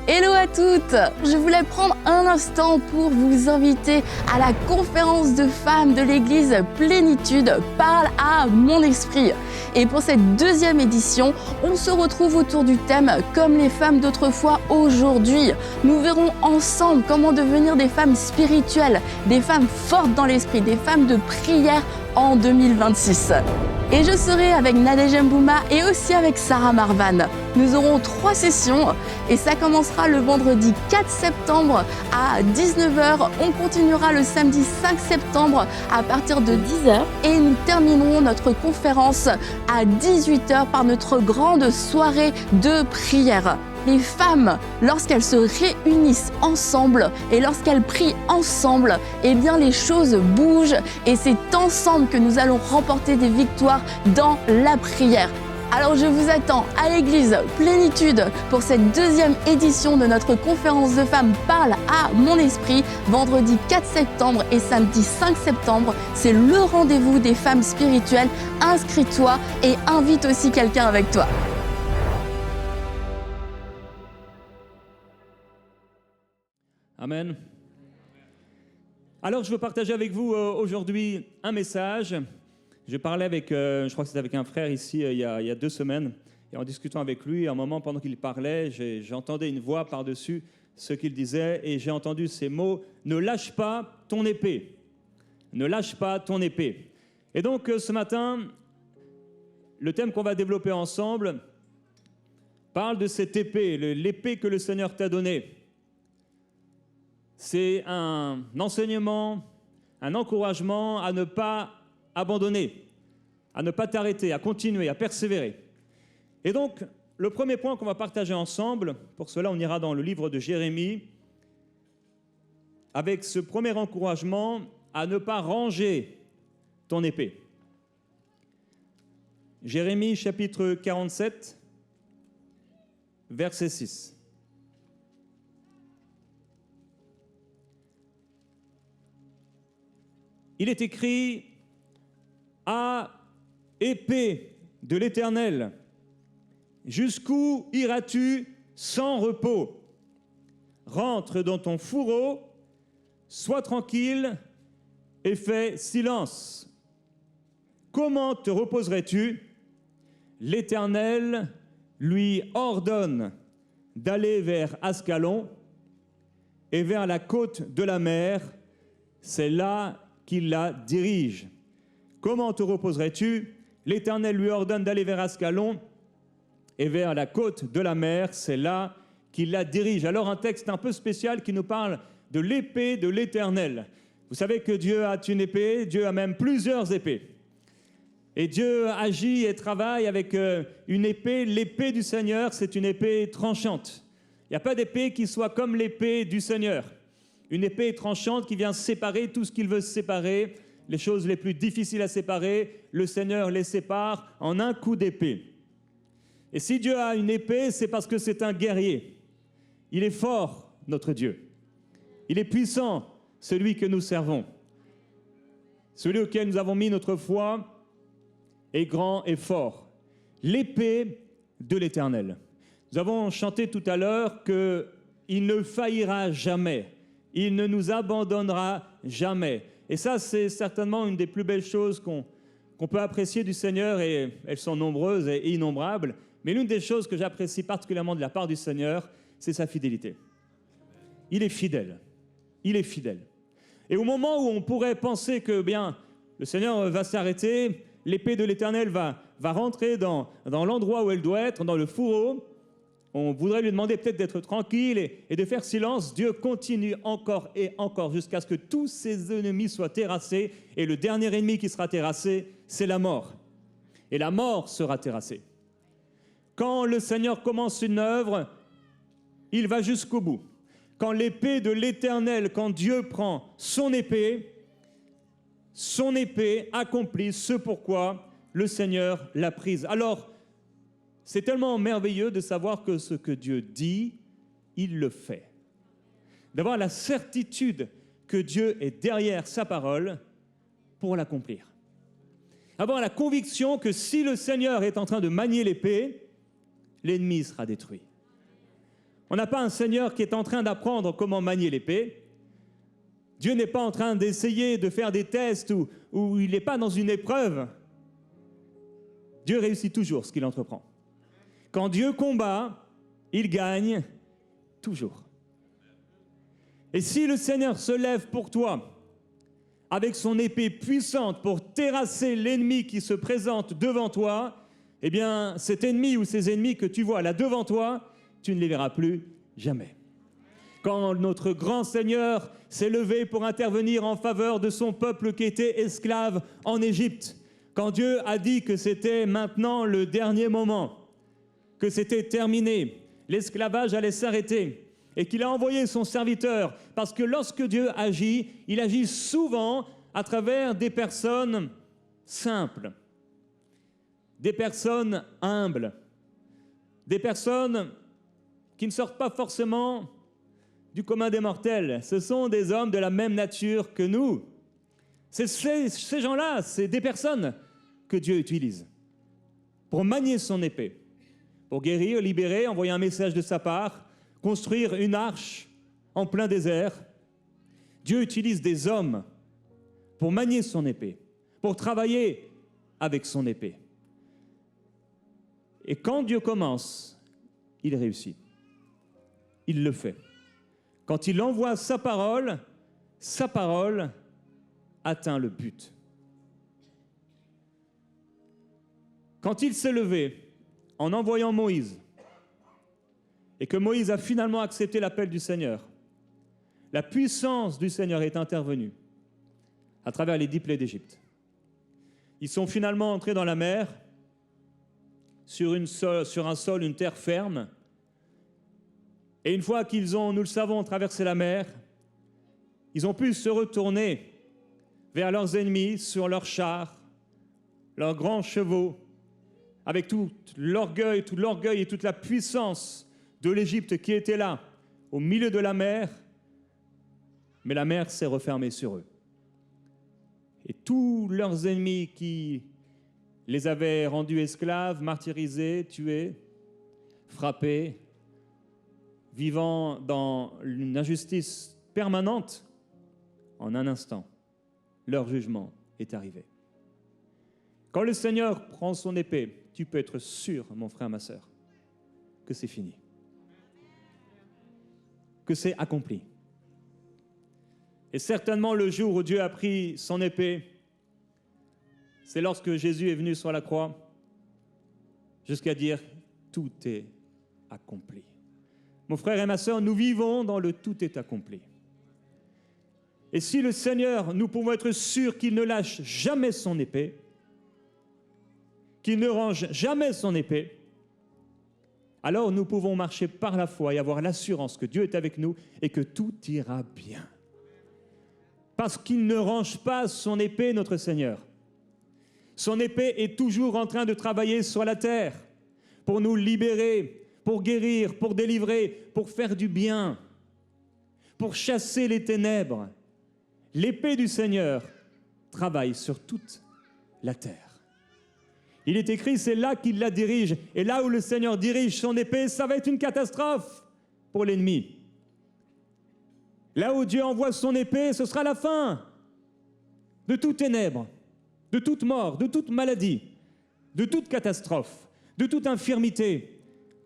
Hello à toutes! Je voulais prendre un instant pour vous inviter à la conférence de femmes de l'église Plénitude Parle à mon esprit. Et pour cette deuxième édition, on se retrouve autour du thème Comme les femmes d'autrefois aujourd'hui. Nous verrons ensemble comment devenir des femmes spirituelles, des femmes fortes dans l'esprit, des femmes de prière en 2026. Et je serai avec Nadège Mbouma et aussi avec Sarah Marvan. Nous aurons 3 sessions et ça commencera le vendredi 4 septembre à 19h. On continuera le samedi 5 septembre à partir de 10h et nous terminerons notre conférence à 18h par notre grande soirée de prière. Les femmes, lorsqu'elles se réunissent ensemble et lorsqu'elles prient ensemble, eh bien les choses bougent et c'est ensemble que nous allons remporter des victoires dans la prière. Alors je vous attends à l'église Plénitude pour cette deuxième édition de notre conférence de femmes Parle à mon esprit, vendredi 4 septembre et samedi 5 septembre. C'est le rendez-vous des femmes spirituelles. Inscris-toi et invite aussi quelqu'un avec toi. Amen. Alors, je veux partager avec vous aujourd'hui un message. Je parlais avec, je crois que c'était avec un frère ici il y a 2 semaines, et en discutant avec lui, à un moment, pendant qu'il parlait, j'entendais une voix par-dessus ce qu'il disait, et j'ai entendu ces mots « Ne lâche pas ton épée ». Ne lâche pas ton épée. Et donc, ce matin, le thème qu'on va développer ensemble parle de cette épée, l'épée que le Seigneur t'a donnée. C'est un enseignement, un encouragement à ne pas abandonner, à ne pas t'arrêter, à continuer, à persévérer. Et donc, le premier point qu'on va partager ensemble, pour cela on ira dans le livre de Jérémie, avec ce premier encouragement à ne pas ranger ton épée. Jérémie chapitre 47, verset 6. Il est écrit « À épée de l'Éternel, jusqu'où iras-tu sans repos? Rentre dans ton fourreau, sois tranquille et fais silence. Comment te reposerais-tu? L'Éternel lui ordonne d'aller vers Ascalon et vers la côte de la mer, c'est là qu'il la dirige. Comment te reposerais-tu? L'Éternel lui ordonne d'aller vers Ascalon et vers la côte de la mer, c'est là qu'il la dirige. Alors un texte un peu spécial qui nous parle de l'épée de l'Éternel. Vous savez que Dieu a une épée, Dieu a même plusieurs épées. Et Dieu agit et travaille avec une épée. L'épée du Seigneur, c'est une épée tranchante. Il n'y a pas d'épée qui soit comme l'épée du Seigneur. Une épée tranchante qui vient séparer tout ce qu'il veut séparer, les choses les plus difficiles à séparer, le Seigneur les sépare en un coup d'épée. Et si Dieu a une épée, c'est parce que c'est un guerrier. Il est fort, notre Dieu. Il est puissant, celui que nous servons. Celui auquel nous avons mis notre foi est grand et fort. L'épée de l'Éternel. Nous avons chanté tout à l'heure qu'il ne faillira jamais. Il ne nous abandonnera jamais. Et ça, c'est certainement une des plus belles choses qu'on peut apprécier du Seigneur, et elles sont nombreuses et innombrables. Mais l'une des choses que j'apprécie particulièrement de la part du Seigneur, c'est sa fidélité. Il est fidèle. Il est fidèle. Et au moment où on pourrait penser que le Seigneur va s'arrêter, l'épée de l'Éternel va rentrer dans l'endroit où elle doit être, dans le fourreau, on voudrait lui demander peut-être d'être tranquille et de faire silence. Dieu continue encore et encore jusqu'à ce que tous ses ennemis soient terrassés. Et le dernier ennemi qui sera terrassé, c'est la mort. Et la mort sera terrassée. Quand le Seigneur commence une œuvre, il va jusqu'au bout. Quand l'épée de l'Éternel, quand Dieu prend son épée accomplit ce pourquoi le Seigneur l'a prise. Alors, c'est tellement merveilleux de savoir que ce que Dieu dit, il le fait. D'avoir la certitude que Dieu est derrière sa parole pour l'accomplir. Avoir la conviction que si le Seigneur est en train de manier l'épée, l'ennemi sera détruit. On n'a pas un Seigneur qui est en train d'apprendre comment manier l'épée. Dieu n'est pas en train d'essayer de faire des tests où il n'est pas dans une épreuve. Dieu réussit toujours ce qu'il entreprend. Quand Dieu combat, il gagne toujours. Et si le Seigneur se lève pour toi, avec son épée puissante pour terrasser l'ennemi qui se présente devant toi, eh bien, cet ennemi ou ces ennemis que tu vois là devant toi, tu ne les verras plus jamais. Quand notre grand Seigneur s'est levé pour intervenir en faveur de son peuple qui était esclave en Égypte, quand Dieu a dit que c'était maintenant le dernier moment, que c'était terminé, l'esclavage allait s'arrêter, et qu'il a envoyé son serviteur, parce que lorsque Dieu agit, il agit souvent à travers des personnes simples, des personnes humbles, des personnes qui ne sortent pas forcément du commun des mortels. Ce sont des hommes de la même nature que nous. Ces gens-là, c'est des personnes que Dieu utilise pour manier son épée, pour guérir, libérer, envoyer un message de sa part, construire une arche en plein désert. Dieu utilise des hommes pour manier son épée, pour travailler avec son épée. Et quand Dieu commence, il réussit. Il le fait. Quand il envoie sa parole atteint le but. Quand il s'est levé en envoyant Moïse, et que Moïse a finalement accepté l'appel du Seigneur, la puissance du Seigneur est intervenue à travers les 10 plaies d'Égypte. Ils sont finalement entrés dans la mer, sur un sol, une terre ferme. Et une fois qu'ils ont, nous le savons, traversé la mer, ils ont pu se retourner vers leurs ennemis sur leurs chars, leurs grands chevaux, avec tout l'orgueil et toute la puissance de l'Égypte qui était là, au milieu de la mer, mais la mer s'est refermée sur eux. Et tous leurs ennemis qui les avaient rendus esclaves, martyrisés, tués, frappés, vivant dans une injustice permanente, en un instant, leur jugement est arrivé. Quand le Seigneur prend son épée, tu peux être sûr, mon frère, ma sœur, que c'est fini, que c'est accompli. Et certainement le jour où Dieu a pris son épée, c'est lorsque Jésus est venu sur la croix, jusqu'à dire « tout est accompli ». Mon frère et ma sœur, nous vivons dans le « tout est accompli ». Et si le Seigneur, nous pouvons être sûrs qu'il ne lâche jamais son épée, qu'il ne range jamais son épée, alors nous pouvons marcher par la foi et avoir l'assurance que Dieu est avec nous et que tout ira bien. Parce qu'il ne range pas son épée, notre Seigneur. Son épée est toujours en train de travailler sur la terre pour nous libérer, pour guérir, pour délivrer, pour faire du bien, pour chasser les ténèbres. L'épée du Seigneur travaille sur toute la terre. Il est écrit, c'est là qu'il la dirige. Et là où le Seigneur dirige son épée, ça va être une catastrophe pour l'ennemi. Là où Dieu envoie son épée, ce sera la fin de toute ténèbre, de toute mort, de toute maladie, de toute catastrophe, de toute infirmité,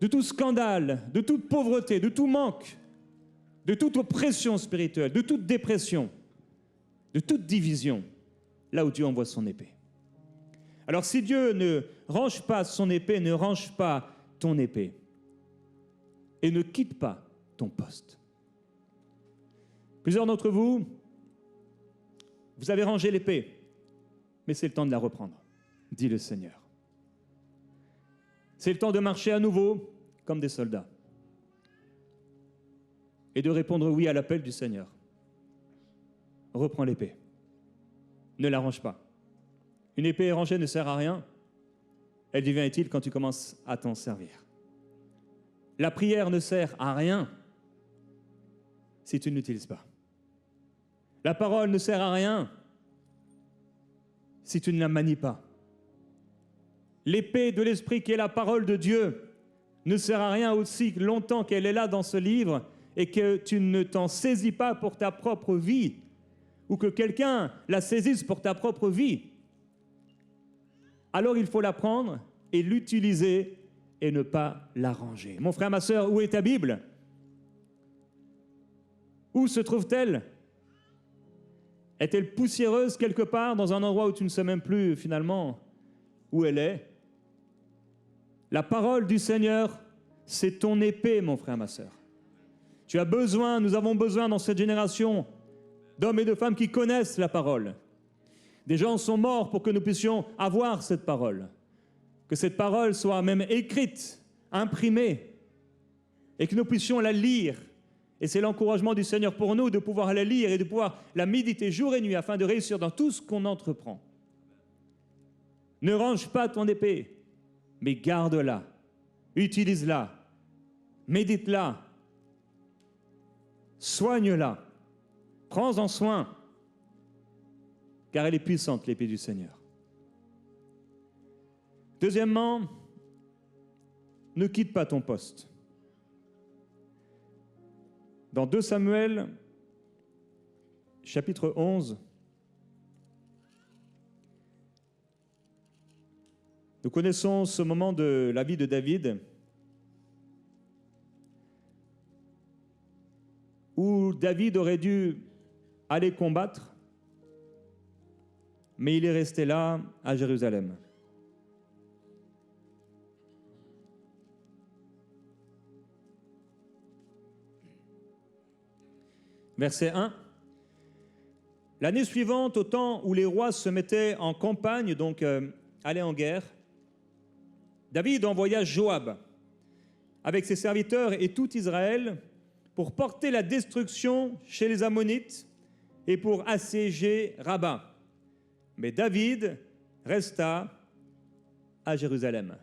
de tout scandale, de toute pauvreté, de tout manque, de toute oppression spirituelle, de toute dépression, de toute division, là où Dieu envoie son épée. Alors si Dieu ne range pas son épée, ne range pas ton épée, et ne quitte pas ton poste. Plusieurs d'entre vous, vous avez rangé l'épée, mais c'est le temps de la reprendre, dit le Seigneur. C'est le temps de marcher à nouveau comme des soldats et de répondre oui à l'appel du Seigneur. Reprends l'épée, ne la range pas. Une épée rangée ne sert à rien, elle devient utile quand tu commences à t'en servir. La prière ne sert à rien si tu ne l'utilises pas. La parole ne sert à rien si tu ne la manies pas. L'épée de l'Esprit qui est la parole de Dieu ne sert à rien aussi longtemps qu'elle est là dans ce livre et que tu ne t'en saisis pas pour ta propre vie ou que quelqu'un la saisisse pour ta propre vie. Alors il faut la prendre et l'utiliser et ne pas la ranger. Mon frère, ma sœur, où est ta Bible? Où se trouve-t-elle? Est-elle poussiéreuse quelque part dans un endroit où tu ne sais même plus finalement où elle est? La parole du Seigneur, c'est ton épée, mon frère, ma sœur. Tu as besoin, nous avons besoin dans cette génération d'hommes et de femmes qui connaissent la parole. Des gens sont morts pour que nous puissions avoir cette parole. Que cette parole soit même écrite, imprimée, et que nous puissions la lire. Et c'est l'encouragement du Seigneur pour nous de pouvoir la lire et de pouvoir la méditer jour et nuit afin de réussir dans tout ce qu'on entreprend. Ne range pas ton épée, mais garde-la, utilise-la, médite-la, soigne-la, prends-en soin, car elle est puissante, l'épée du Seigneur. Deuxièmement, ne quitte pas ton poste. Dans 2 Samuel, chapitre 11, nous connaissons ce moment de la vie de David où David aurait dû aller combattre, mais il est resté là à Jérusalem. Verset 1. L'année suivante, au temps où les rois se mettaient en campagne, donc allaient en guerre, David envoya Joab avec ses serviteurs et tout Israël pour porter la destruction chez les Ammonites et pour assiéger Rabba. Mais David resta à Jérusalem.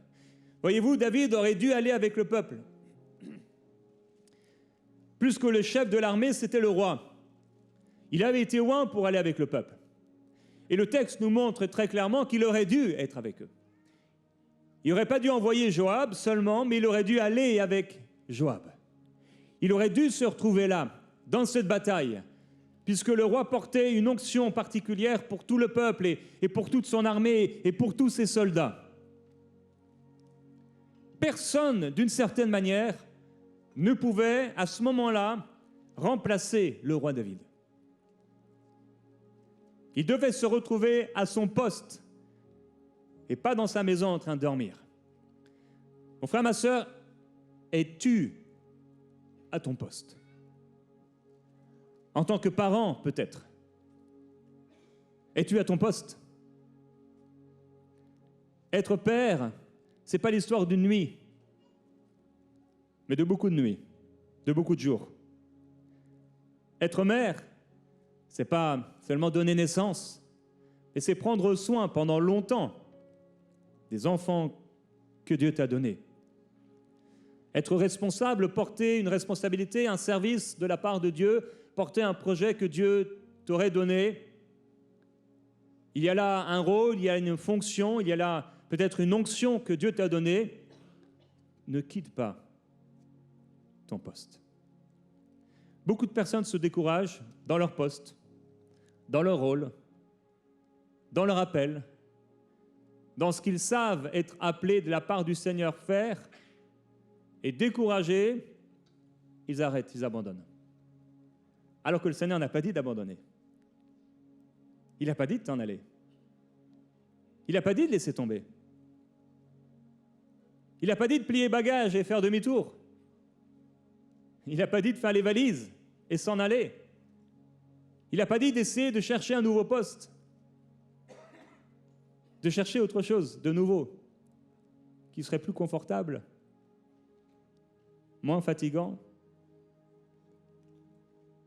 Voyez-vous, David aurait dû aller avec le peuple. Plus que le chef de l'armée, c'était le roi. Il avait été oint pour aller avec le peuple. Et le texte nous montre très clairement qu'il aurait dû être avec eux. Il n'aurait pas dû envoyer Joab seulement, mais il aurait dû aller avec Joab. Il aurait dû se retrouver là, dans cette bataille, puisque le roi portait une onction particulière pour tout le peuple et pour toute son armée et pour tous ses soldats. Personne, d'une certaine manière, ne pouvait, à ce moment-là, remplacer le roi David. Il devait se retrouver à son poste et pas dans sa maison en train de dormir. Mon frère, ma sœur, es-tu à ton poste? En tant que parent, peut-être. Es-tu à ton poste? Être père, ce n'est pas l'histoire d'une nuit, mais de beaucoup de nuits, de beaucoup de jours. Être mère, ce n'est pas seulement donner naissance, mais c'est prendre soin pendant longtemps des enfants que Dieu t'a donnés. Être responsable, porter une responsabilité, un service de la part de Dieu, porter un projet que Dieu t'aurait donné. Il y a là un rôle, il y a une fonction, il y a là peut-être une onction que Dieu t'a donnée. Ne quitte pas ton poste. Beaucoup de personnes se découragent dans leur poste, dans leur rôle, dans leur appel, dans ce qu'ils savent être appelés de la part du Seigneur faire, et découragés, ils arrêtent, ils abandonnent. Alors que le Seigneur n'a pas dit d'abandonner. Il n'a pas dit de t'en aller. Il n'a pas dit de laisser tomber. Il n'a pas dit de plier bagages et faire demi-tour. Il n'a pas dit de faire les valises et s'en aller. Il n'a pas dit d'essayer de chercher un nouveau poste, de chercher autre chose de nouveau, qui serait plus confortable, moins fatigant,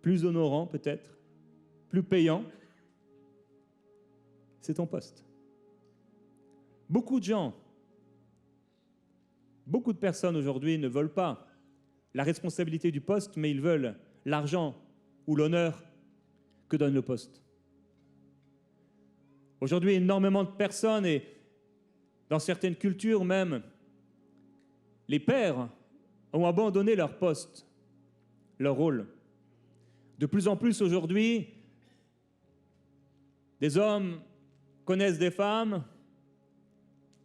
plus honorant peut-être, plus payant. C'est ton poste. Beaucoup de gens, beaucoup de personnes aujourd'hui ne veulent pas la responsabilité du poste, mais ils veulent l'argent ou l'honneur que donne le poste. Aujourd'hui, énormément de personnes, et dans certaines cultures même, les pères ont abandonné leur poste, leur rôle. De plus en plus aujourd'hui, des hommes connaissent des femmes,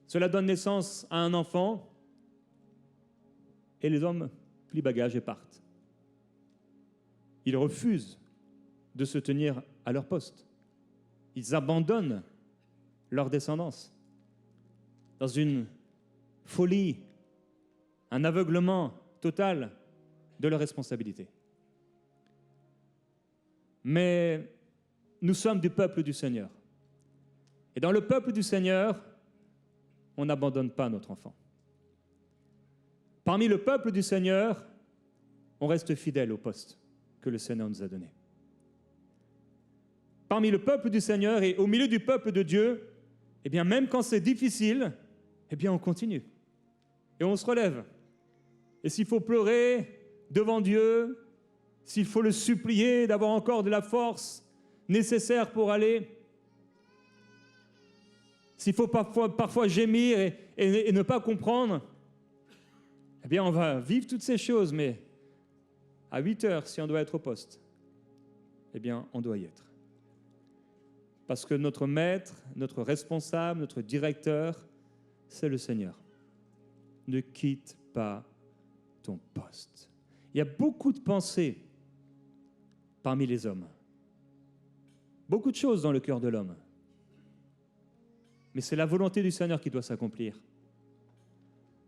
cela donne naissance à un enfant, et les hommes plient bagages et partent. Ils refusent de se tenir à leur poste. Ils abandonnent leur descendance dans une folie, un aveuglement total de leurs responsabilités. Mais nous sommes du peuple du Seigneur. Et dans le peuple du Seigneur, on n'abandonne pas notre enfant. Parmi le peuple du Seigneur, on reste fidèle au poste que le Seigneur nous a donné. Parmi le peuple du Seigneur et au milieu du peuple de Dieu, eh bien, même quand c'est difficile, eh bien, on continue. Et on se relève. Et s'il faut pleurer devant Dieu, s'il faut le supplier d'avoir encore de la force nécessaire pour aller, s'il faut parfois gémir et ne pas comprendre, eh bien, on va vivre toutes ces choses, mais à 8 heures, si on doit être au poste, eh bien, on doit y être. Parce que notre maître, notre responsable, notre directeur, c'est le Seigneur. Ne quitte pas ton poste. Il y a beaucoup de pensées parmi les hommes. Beaucoup de choses dans le cœur de l'homme. Mais c'est la volonté du Seigneur qui doit s'accomplir.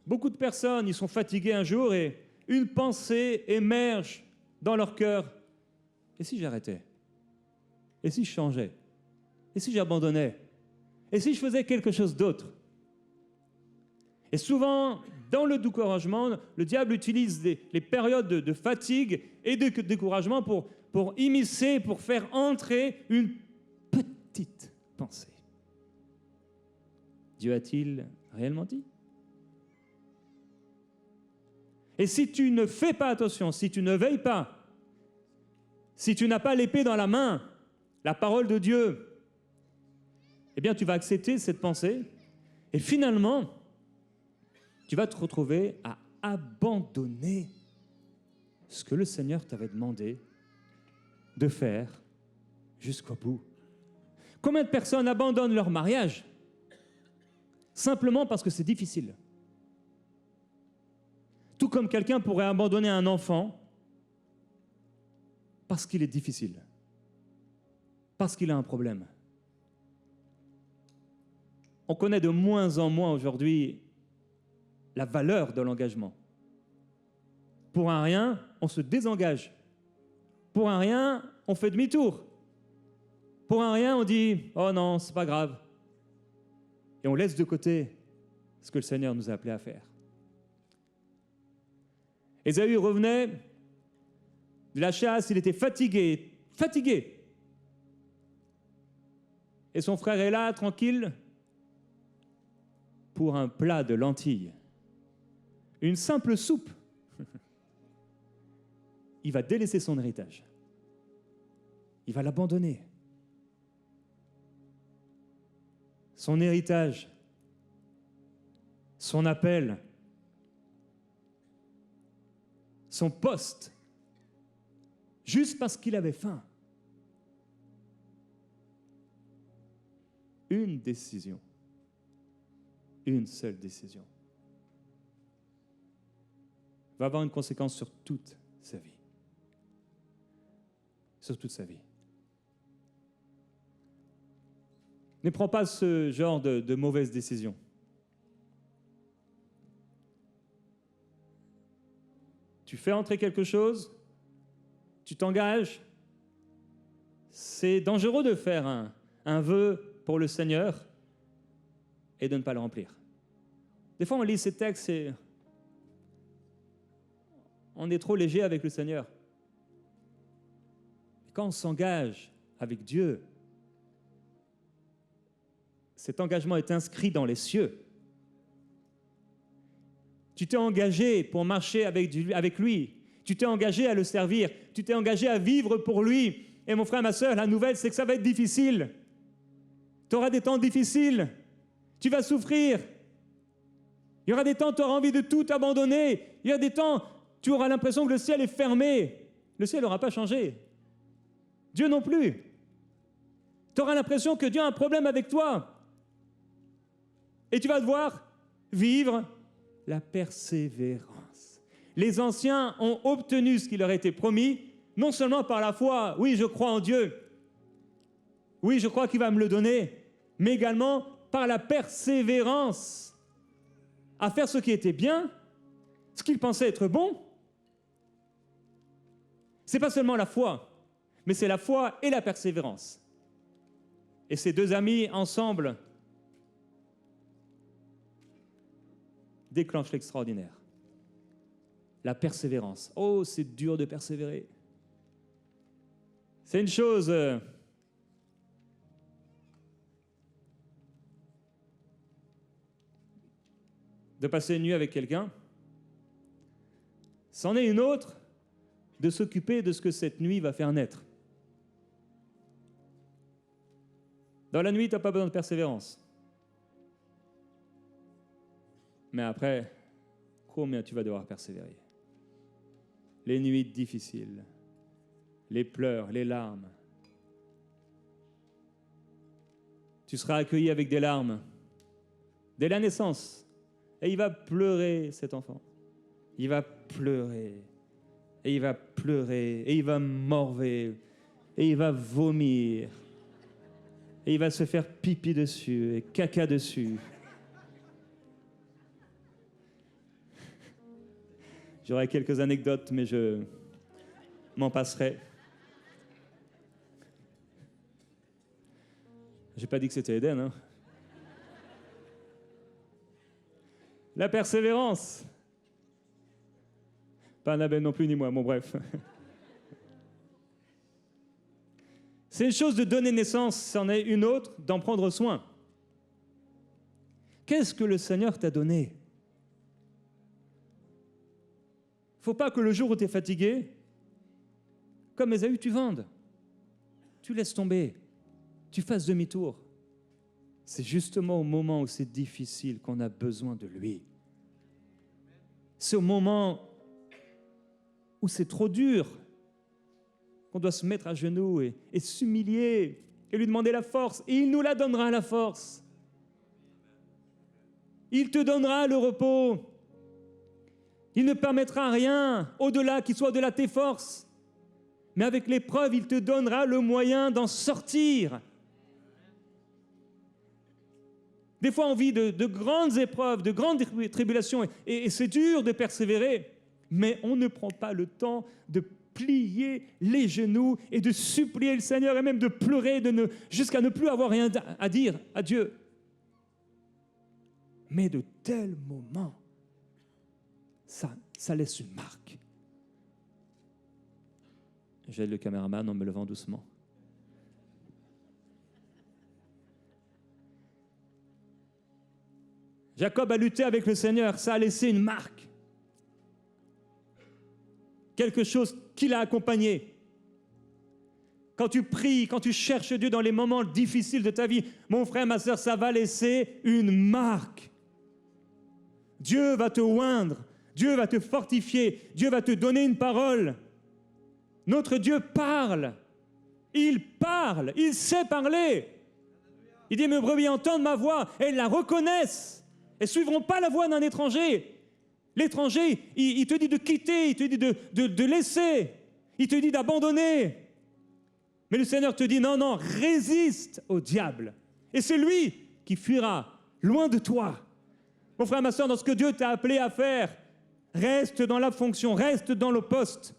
Beaucoup de personnes, ils sont fatigués un jour et une pensée émerge dans leur cœur. Et si j'arrêtais? Et si je changeais? Et si j'abandonnais? Et si je faisais quelque chose d'autre? Et souvent, dans le découragement, le diable utilise les périodes de fatigue et de découragement pour immiscer, pour faire entrer une petite pensée. Dieu a-t-il réellement dit? Et si tu ne fais pas attention, si tu ne veilles pas, si tu n'as pas l'épée dans la main, la parole de Dieu, eh bien tu vas accepter cette pensée et finalement, tu vas te retrouver à abandonner ce que le Seigneur t'avait demandé de faire jusqu'au bout. Combien de personnes abandonnent leur mariage simplement parce que c'est difficile? Tout comme quelqu'un pourrait abandonner un enfant parce qu'il est difficile, parce qu'il a un problème. On connaît de moins en moins aujourd'hui la valeur de l'engagement. Pour un rien, on se désengage. Pour un rien, on fait demi-tour. Pour un rien, on dit « Oh non, c'est pas grave ». Et on laisse de côté ce que le Seigneur nous a appelés à faire. Ésaü revenait de la chasse, il était fatigué. Et son frère est là, tranquille, pour un plat de lentilles. Une simple soupe. Il va délaisser son héritage. Il va l'abandonner. Son héritage, son appel, son poste, juste parce qu'il avait faim. Une décision, une seule décision, va avoir une conséquence sur toute sa vie. Sur toute sa vie. Ne prends pas ce genre de mauvaises décisions. Tu fais entrer quelque chose, tu t'engages. C'est dangereux de faire un vœu pour le Seigneur et de ne pas le remplir. Des fois, on lit ces textes et on est trop léger avec le Seigneur. Et quand on s'engage avec Dieu, cet engagement est inscrit dans les cieux. Tu t'es engagé pour marcher avec lui. Tu t'es engagé à le servir. Tu t'es engagé à vivre pour lui. Et mon frère, ma soeur, la nouvelle, c'est que ça va être difficile. Tu auras des temps difficiles. Tu vas souffrir. Il y aura des temps où tu auras envie de tout abandonner. Il y a des temps où tu auras l'impression que le ciel est fermé. Le ciel n'aura pas changé. Dieu non plus. Tu auras l'impression que Dieu a un problème avec toi. Et tu vas devoir vivre la persévérance. Les anciens ont obtenu ce qui leur était promis, non seulement par la foi, oui, je crois en Dieu, oui, je crois qu'il va me le donner, mais également par la persévérance à faire ce qui était bien, ce qu'ils pensaient être bon. Ce n'est pas seulement la foi, mais c'est la foi et la persévérance. Et ces deux amis, ensemble, déclenchent l'extraordinaire. La persévérance. Oh, c'est dur de persévérer. C'est une chose de passer une nuit avec quelqu'un. C'en est une autre de s'occuper de ce que cette nuit va faire naître. Dans la nuit, tu n'as pas besoin de persévérance. Mais après, combien tu vas devoir persévérer? Les nuits difficiles, les pleurs, les larmes. Tu seras accueilli avec des larmes dès la naissance. Et il va pleurer, cet enfant. Il va pleurer. Et il va pleurer. Et il va morver. Et il va vomir. Et il va se faire pipi dessus et caca dessus. J'aurais quelques anecdotes, mais je m'en passerai. J'ai pas dit que c'était Éden, hein. La persévérance. Pas Annabelle non plus, ni moi, bon bref. C'est une chose de donner naissance, c'en est une autre d'en prendre soin. Qu'est-ce que le Seigneur t'a donné? Il ne faut pas que le jour où tu es fatigué, comme Ésaü, tu vendes. Tu laisses tomber. Tu fasses demi-tour. C'est justement au moment où c'est difficile qu'on a besoin de lui. C'est au moment où c'est trop dur qu'on doit se mettre à genoux et s'humilier et lui demander la force. Et il nous la donnera, la force. Il te donnera le repos. Il ne permettra rien au-delà qui soit au-delà de tes forces. Mais avec l'épreuve, il te donnera le moyen d'en sortir. Des fois, on vit de grandes épreuves, de grandes tribulations, et c'est dur de persévérer, mais on ne prend pas le temps de plier les genoux et de supplier le Seigneur, et même de pleurer jusqu'à ne plus avoir rien à dire à Dieu. Mais de tels moments, ça laisse une marque. J'aide le caméraman en me levant doucement. Jacob a lutté avec le Seigneur, ça a laissé une marque. Quelque chose qui l'a accompagné. Quand tu pries, quand tu cherches Dieu dans les moments difficiles de ta vie, mon frère, ma sœur, ça va laisser une marque. Dieu va te oindre, Dieu va te fortifier, Dieu va te donner une parole. Notre Dieu parle, il sait parler. Il dit, mes brebis entendent ma voix, elles la reconnaissent. Elles ne suivront pas la voix d'un étranger. L'étranger, il te dit de quitter, il te dit de laisser, il te dit d'abandonner. Mais le Seigneur te dit, non, résiste au diable. Et c'est lui qui fuira loin de toi. Mon frère, ma soeur, dans ce que Dieu t'a appelé à faire, reste dans la fonction, reste dans le poste.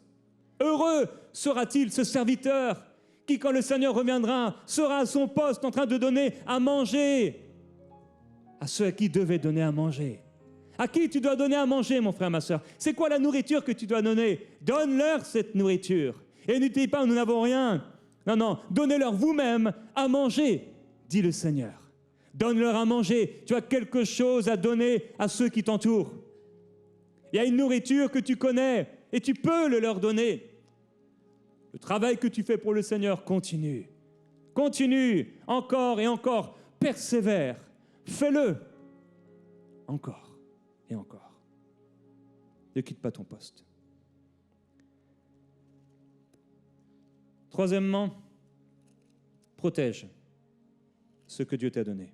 Heureux sera-t-il ce serviteur qui, quand le Seigneur reviendra, sera à son poste en train de donner à manger à ceux à qui devait donner à manger. À qui tu dois donner à manger, mon frère, ma soeur? C'est quoi la nourriture que tu dois donner? Donne-leur cette nourriture. Et ne dis pas, nous n'avons rien. Non, donnez-leur vous-même à manger, dit le Seigneur. Donne-leur à manger. Tu as quelque chose à donner à ceux qui t'entourent. Il y a une nourriture que tu connais et tu peux le leur donner. Le travail que tu fais pour le Seigneur continue. Continue, encore et encore. Persévère. Fais-le. Encore. et encore. Ne quitte pas ton poste. Troisièmement, protège ce que Dieu t'a donné.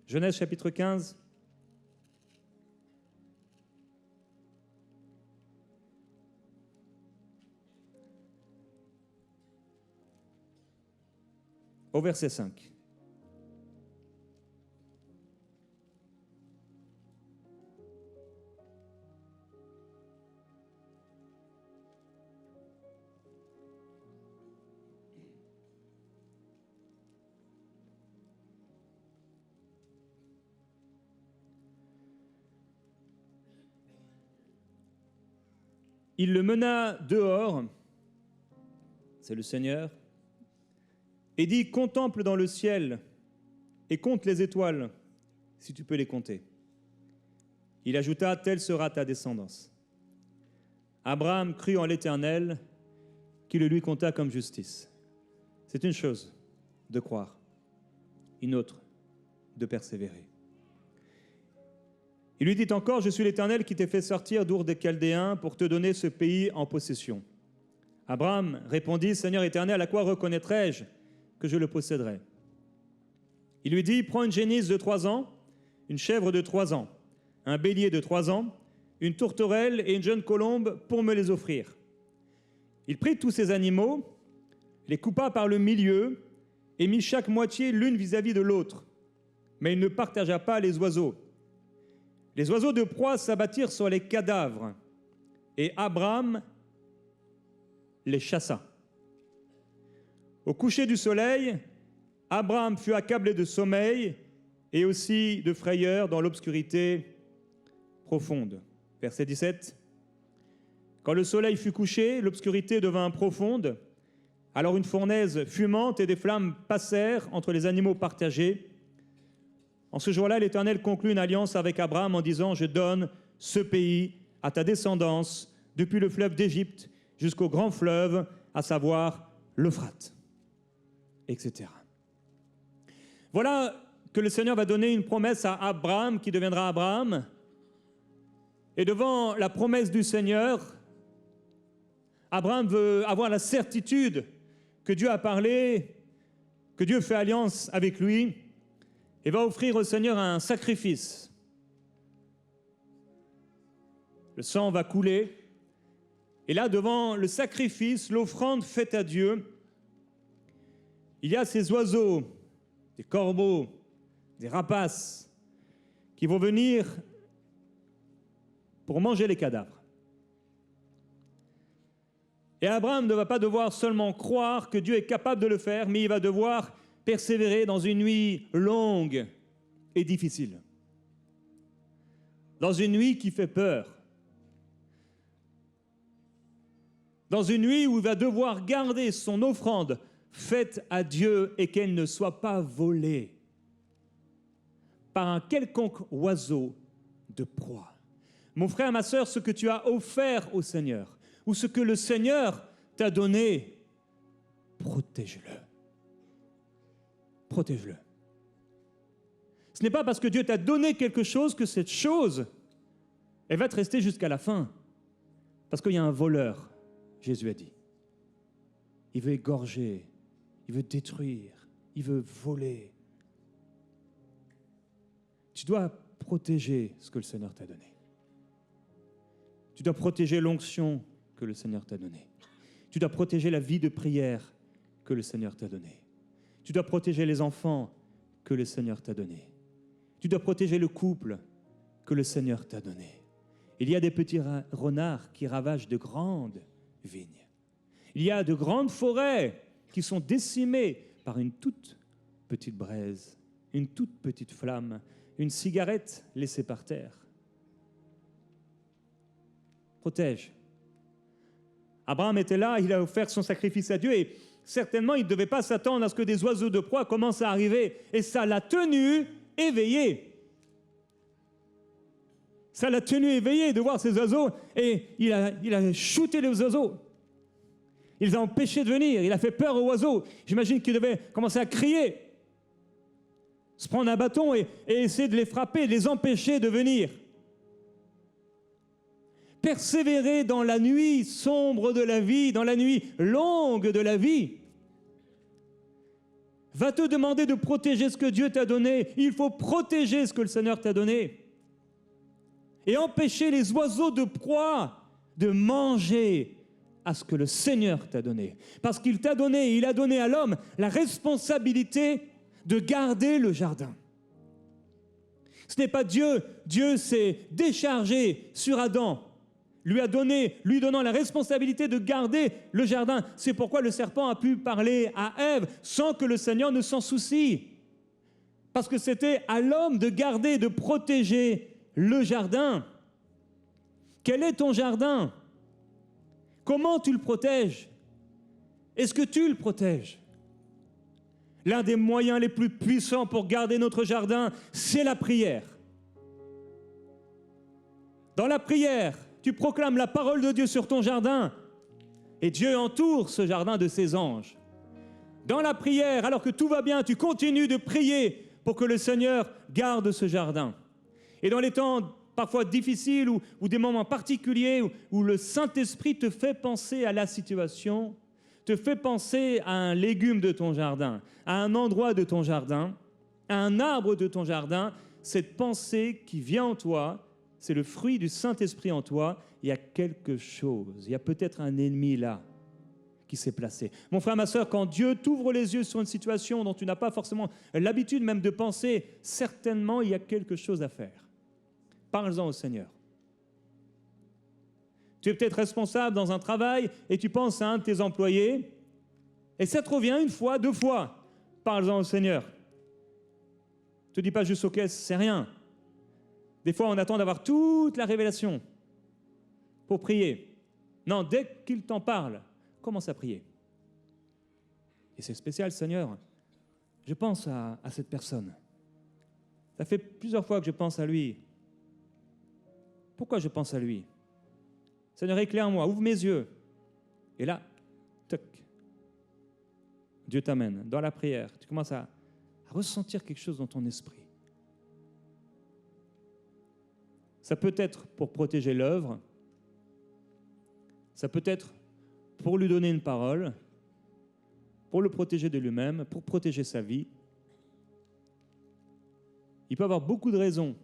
Genèse chapitre 15. Au verset 5. Il le mena dehors, c'est le Seigneur, et dit, contemple dans le ciel et compte les étoiles, si tu peux les compter. Il ajouta, telle sera ta descendance. Abraham crut en l'Éternel, qui le lui compta comme justice. C'est une chose de croire, une autre de persévérer. Il lui dit encore, je suis l'Éternel qui t'ai fait sortir d'Our des Chaldéens pour te donner ce pays en possession. Abraham répondit, Seigneur Éternel, à quoi reconnaîtrai-je que je le posséderai? Il lui dit, prends une génisse de 3 ans, une chèvre de 3 ans, un bélier de 3 ans, une tourterelle et une jeune colombe pour me les offrir. Il prit tous ces animaux, les coupa par le milieu et mit chaque moitié l'une vis-à-vis de l'autre. Mais il ne partagea pas les oiseaux. Les oiseaux de proie s'abattirent sur les cadavres et Abraham les chassa. Au coucher du soleil, Abraham fut accablé de sommeil et aussi de frayeur dans l'obscurité profonde. Verset 17. Quand le soleil fut couché, l'obscurité devint profonde. Alors une fournaise fumante et des flammes passèrent entre les animaux partagés. En ce jour-là, l'Éternel conclut une alliance avec Abraham en disant « Je donne ce pays à ta descendance depuis le fleuve d'Égypte jusqu'au grand fleuve, à savoir l'Euphrate. » etc. Voilà que le Seigneur va donner une promesse à Abraham qui deviendra Abraham. Et devant la promesse du Seigneur, Abraham veut avoir la certitude que Dieu a parlé, que Dieu fait alliance avec lui et va offrir au Seigneur un sacrifice. Le sang va couler. Et là, devant le sacrifice, l'offrande faite à Dieu, il y a ces oiseaux, des corbeaux, des rapaces, qui vont venir pour manger les cadavres. Et Abraham ne va pas devoir seulement croire que Dieu est capable de le faire, mais il va devoir persévérer dans une nuit longue et difficile. Dans une nuit qui fait peur. Dans une nuit où il va devoir garder son offrande faite à Dieu et qu'elle ne soit pas volée par un quelconque oiseau de proie. Mon frère, ma sœur, ce que tu as offert au Seigneur ou ce que le Seigneur t'a donné, protège-le. Protège-le. Ce n'est pas parce que Dieu t'a donné quelque chose que cette chose, elle va te rester jusqu'à la fin. Parce qu'il y a un voleur, Jésus a dit. Il veut égorger, il veut détruire, il veut voler. Tu dois protéger ce que le Seigneur t'a donné. Tu dois protéger l'onction que le Seigneur t'a donnée. Tu dois protéger la vie de prière que le Seigneur t'a donnée. Tu dois protéger les enfants que le Seigneur t'a donnés. Tu dois protéger le couple que le Seigneur t'a donné. Il y a des petits renards qui ravagent de grandes vignes. Il y a de grandes forêts qui sont décimées par une toute petite braise, une toute petite flamme, une cigarette laissée par terre. Protège. Abraham était là, il a offert son sacrifice à Dieu et certainement il ne devait pas s'attendre à ce que des oiseaux de proie commencent à arriver et ça l'a tenu éveillé. Ça l'a tenu éveillé de voir ces oiseaux et il a shooté les oiseaux. Il les a empêchés de venir, il a fait peur aux oiseaux. J'imagine qu'il devait commencer à crier, se prendre un bâton et essayer de les frapper, de les empêcher de venir. persévérer dans la nuit sombre de la vie, dans la nuit longue de la vie, va te demander de protéger ce que Dieu t'a donné. Il faut protéger ce que le Seigneur t'a donné. Et empêcher les oiseaux de proie de manger à ce que le Seigneur t'a donné. Parce qu'il t'a donné, il a donné à l'homme la responsabilité de garder le jardin. Ce n'est pas Dieu. Dieu s'est déchargé sur Adam, lui donnant la responsabilité de garder le jardin. C'est pourquoi le serpent a pu parler à Ève sans que le Seigneur ne s'en soucie. Parce que c'était à l'homme de garder, de protéger le jardin. Quel est ton jardin? Comment tu le protèges? Est-ce que tu le protèges? L'un des moyens les plus puissants pour garder notre jardin, c'est la prière. Dans la prière, tu proclames la parole de Dieu sur ton jardin et Dieu entoure ce jardin de ses anges. Dans la prière, alors que tout va bien, tu continues de prier pour que le Seigneur garde ce jardin. Et dans les temps parfois difficiles ou des moments particuliers où le Saint-Esprit te fait penser à la situation, te fait penser à un légume de ton jardin, à un endroit de ton jardin, à un arbre de ton jardin, cette pensée qui vient en toi, c'est le fruit du Saint-Esprit en toi, il y a quelque chose, il y a peut-être un ennemi là qui s'est placé. Mon frère, ma sœur, quand Dieu t'ouvre les yeux sur une situation dont tu n'as pas forcément l'habitude même de penser, certainement il y a quelque chose à faire. Parle-en au Seigneur. Tu es peut-être responsable dans un travail et tu penses à un de tes employés et ça te revient une fois, deux fois. Parle-en au Seigneur. Ne te dis pas juste « ok, c'est rien ». Des fois, on attend d'avoir toute la révélation pour prier. Non, dès qu'il t'en parle, commence à prier. Et c'est spécial, Seigneur. Je pense à cette personne. Ça fait plusieurs fois que je pense à lui. Pourquoi je pense à lui? Seigneur, éclaire-moi, ouvre mes yeux. Et là, toc, Dieu t'amène dans la prière. Tu commences à ressentir quelque chose dans ton esprit. Ça peut être pour protéger l'œuvre, ça peut être pour lui donner une parole, pour le protéger de lui-même, pour protéger sa vie. Il peut y avoir beaucoup de raisons.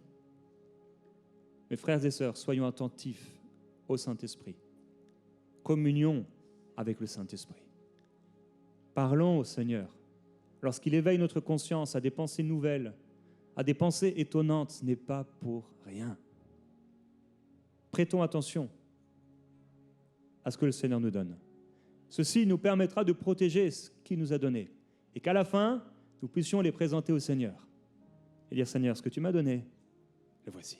Mes frères et sœurs, soyons attentifs au Saint-Esprit. Communion avec le Saint-Esprit. Parlons au Seigneur. Lorsqu'il éveille notre conscience à des pensées nouvelles, à des pensées étonnantes, ce n'est pas pour rien. Prêtons attention à ce que le Seigneur nous donne. Ceci nous permettra de protéger ce qu'il nous a donné et qu'à la fin, nous puissions les présenter au Seigneur et dire « Seigneur, ce que tu m'as donné, le voici.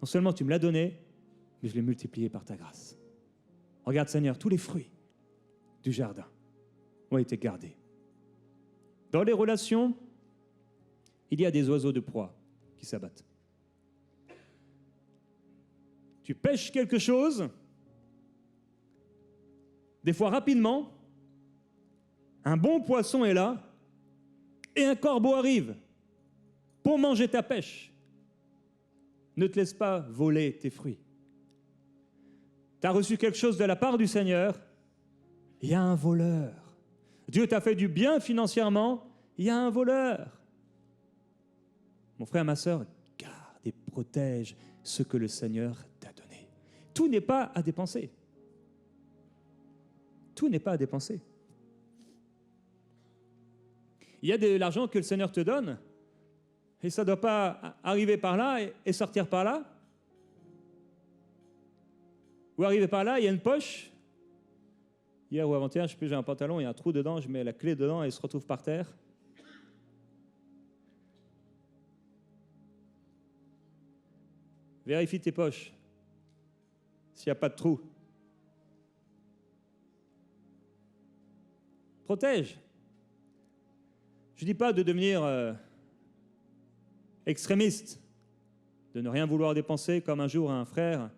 Non seulement tu me l'as donné, mais je l'ai multiplié par ta grâce. Regarde, Seigneur, tous les fruits du jardin ont été gardés. » Dans les relations, il y a des oiseaux de proie qui s'abattent. Tu pêches quelque chose, des fois rapidement, un bon poisson est là, et un corbeau arrive pour manger ta pêche. Ne te laisse pas voler tes fruits. Tu as reçu quelque chose de la part du Seigneur, il y a un voleur. Dieu t'a fait du bien financièrement, il y a un voleur. Mon frère, ma sœur, garde et protège ce que le Seigneur t'a donné. Tout n'est pas à dépenser. Tout n'est pas à dépenser. Il y a de l'argent que le Seigneur te donne et ça ne doit pas arriver par là et sortir par là. Ou arriver par là, il y a une poche. Hier ou avant-hier, je sais plus, j'ai un pantalon, il y a un trou dedans, je mets la clé dedans et il se retrouve par terre. Vérifie tes poches, s'il n'y a pas de trou. Protège. Je ne dis pas de devenir extrémiste, de ne rien vouloir dépenser, comme un jour un frère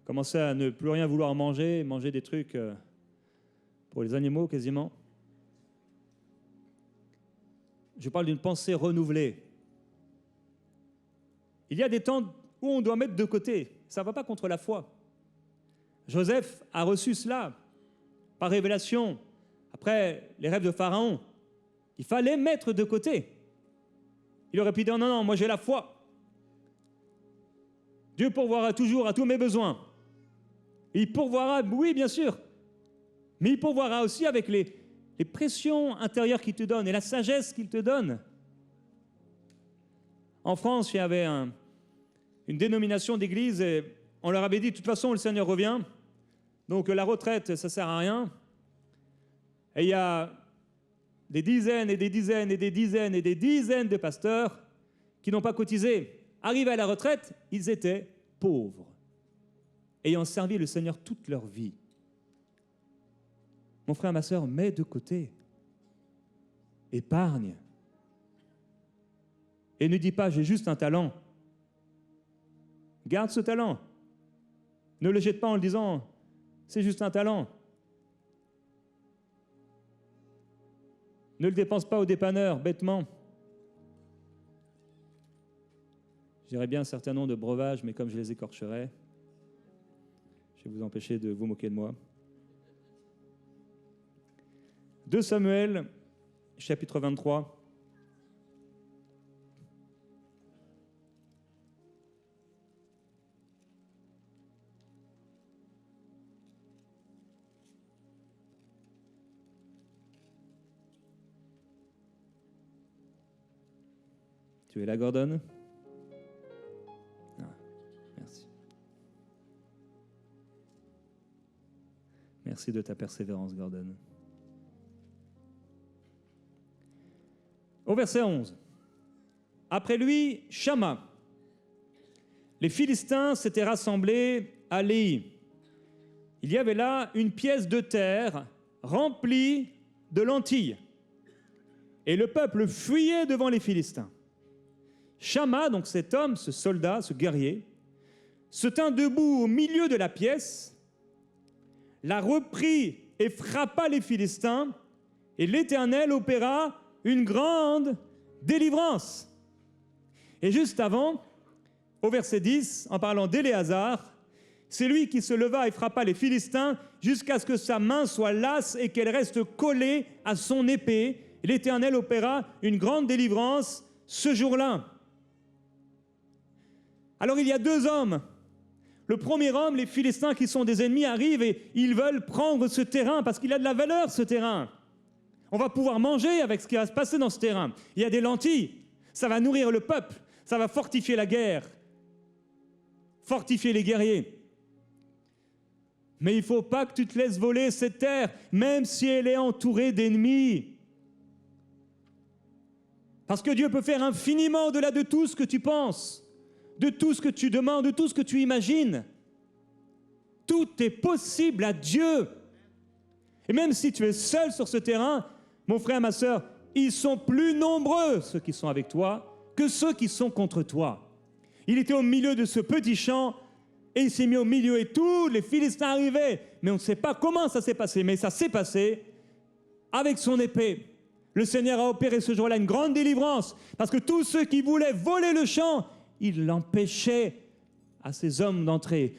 commençait à ne plus rien vouloir manger des trucs pour les animaux quasiment. Je parle d'une pensée renouvelée. Il y a des temps où on doit mettre de côté. ça ne va pas contre la foi. Joseph a reçu cela par révélation, après les rêves de Pharaon. Il fallait mettre de côté. Il aurait pu dire non, moi j'ai la foi. Dieu pourvoira toujours à tous mes besoins. Il pourvoira, oui bien sûr, mais il pourvoira aussi avec les pressions intérieures qu'il te donne et la sagesse qu'il te donne. En France, il y avait une dénomination d'église et on leur avait dit de toute façon le Seigneur revient, donc la retraite ça ne sert à rien. Et il y a des dizaines et des dizaines et des dizaines et des dizaines de pasteurs qui n'ont pas cotisé. Arrivés à la retraite, ils étaient pauvres, ayant servi le Seigneur toute leur vie. Mon frère, ma sœur, mets de côté, épargne. Et ne dis pas, j'ai juste un talent. Garde ce talent. Ne le jette pas en le disant, c'est juste un talent. Ne le dépense pas au dépanneur, bêtement. Je dirais bien un certain nombre de breuvages, mais comme je les écorcherai, je vais vous empêcher de vous moquer de moi. 2 Samuel, chapitre 23. Tu es là, Gordon? Ah, merci. Merci de ta persévérance, Gordon. Au verset 11. Après lui, Shamma. Les Philistins s'étaient rassemblés à Léhi. Il y avait là une pièce de terre remplie de lentilles. Et le peuple fuyait devant les Philistins. Shamma, donc cet homme, ce soldat, ce guerrier, se tint debout au milieu de la pièce, la reprit et frappa les Philistins, et l'Éternel opéra une grande délivrance. Et juste avant, au verset 10, en parlant d'Éléazar, c'est lui qui se leva et frappa les Philistins jusqu'à ce que sa main soit lasse et qu'elle reste collée à son épée. Et l'Éternel opéra une grande délivrance ce jour-là. Alors il y a 2 hommes. Le premier homme, les Philistins qui sont des ennemis arrivent et ils veulent prendre ce terrain parce qu'il a de la valeur, ce terrain. On va pouvoir manger avec ce qui va se passer dans ce terrain. Il y a des lentilles, ça va nourrir le peuple, ça va fortifier la guerre, fortifier les guerriers. Mais il ne faut pas que tu te laisses voler cette terre, même si elle est entourée d'ennemis. Parce que Dieu peut faire infiniment au-delà de tout ce que tu penses, de tout ce que tu demandes, de tout ce que tu imagines. Tout est possible à Dieu. Et même si tu es seul sur ce terrain, mon frère, ma sœur, ils sont plus nombreux, ceux qui sont avec toi, que ceux qui sont contre toi. Il était au milieu de ce petit champ, et il s'est mis au milieu, et tous les Philistins arrivaient. Mais on ne sait pas comment ça s'est passé, mais ça s'est passé avec son épée. Le Seigneur a opéré ce jour-là une grande délivrance, parce que tous ceux qui voulaient voler le champ, il l'empêchait à ces hommes d'entrer,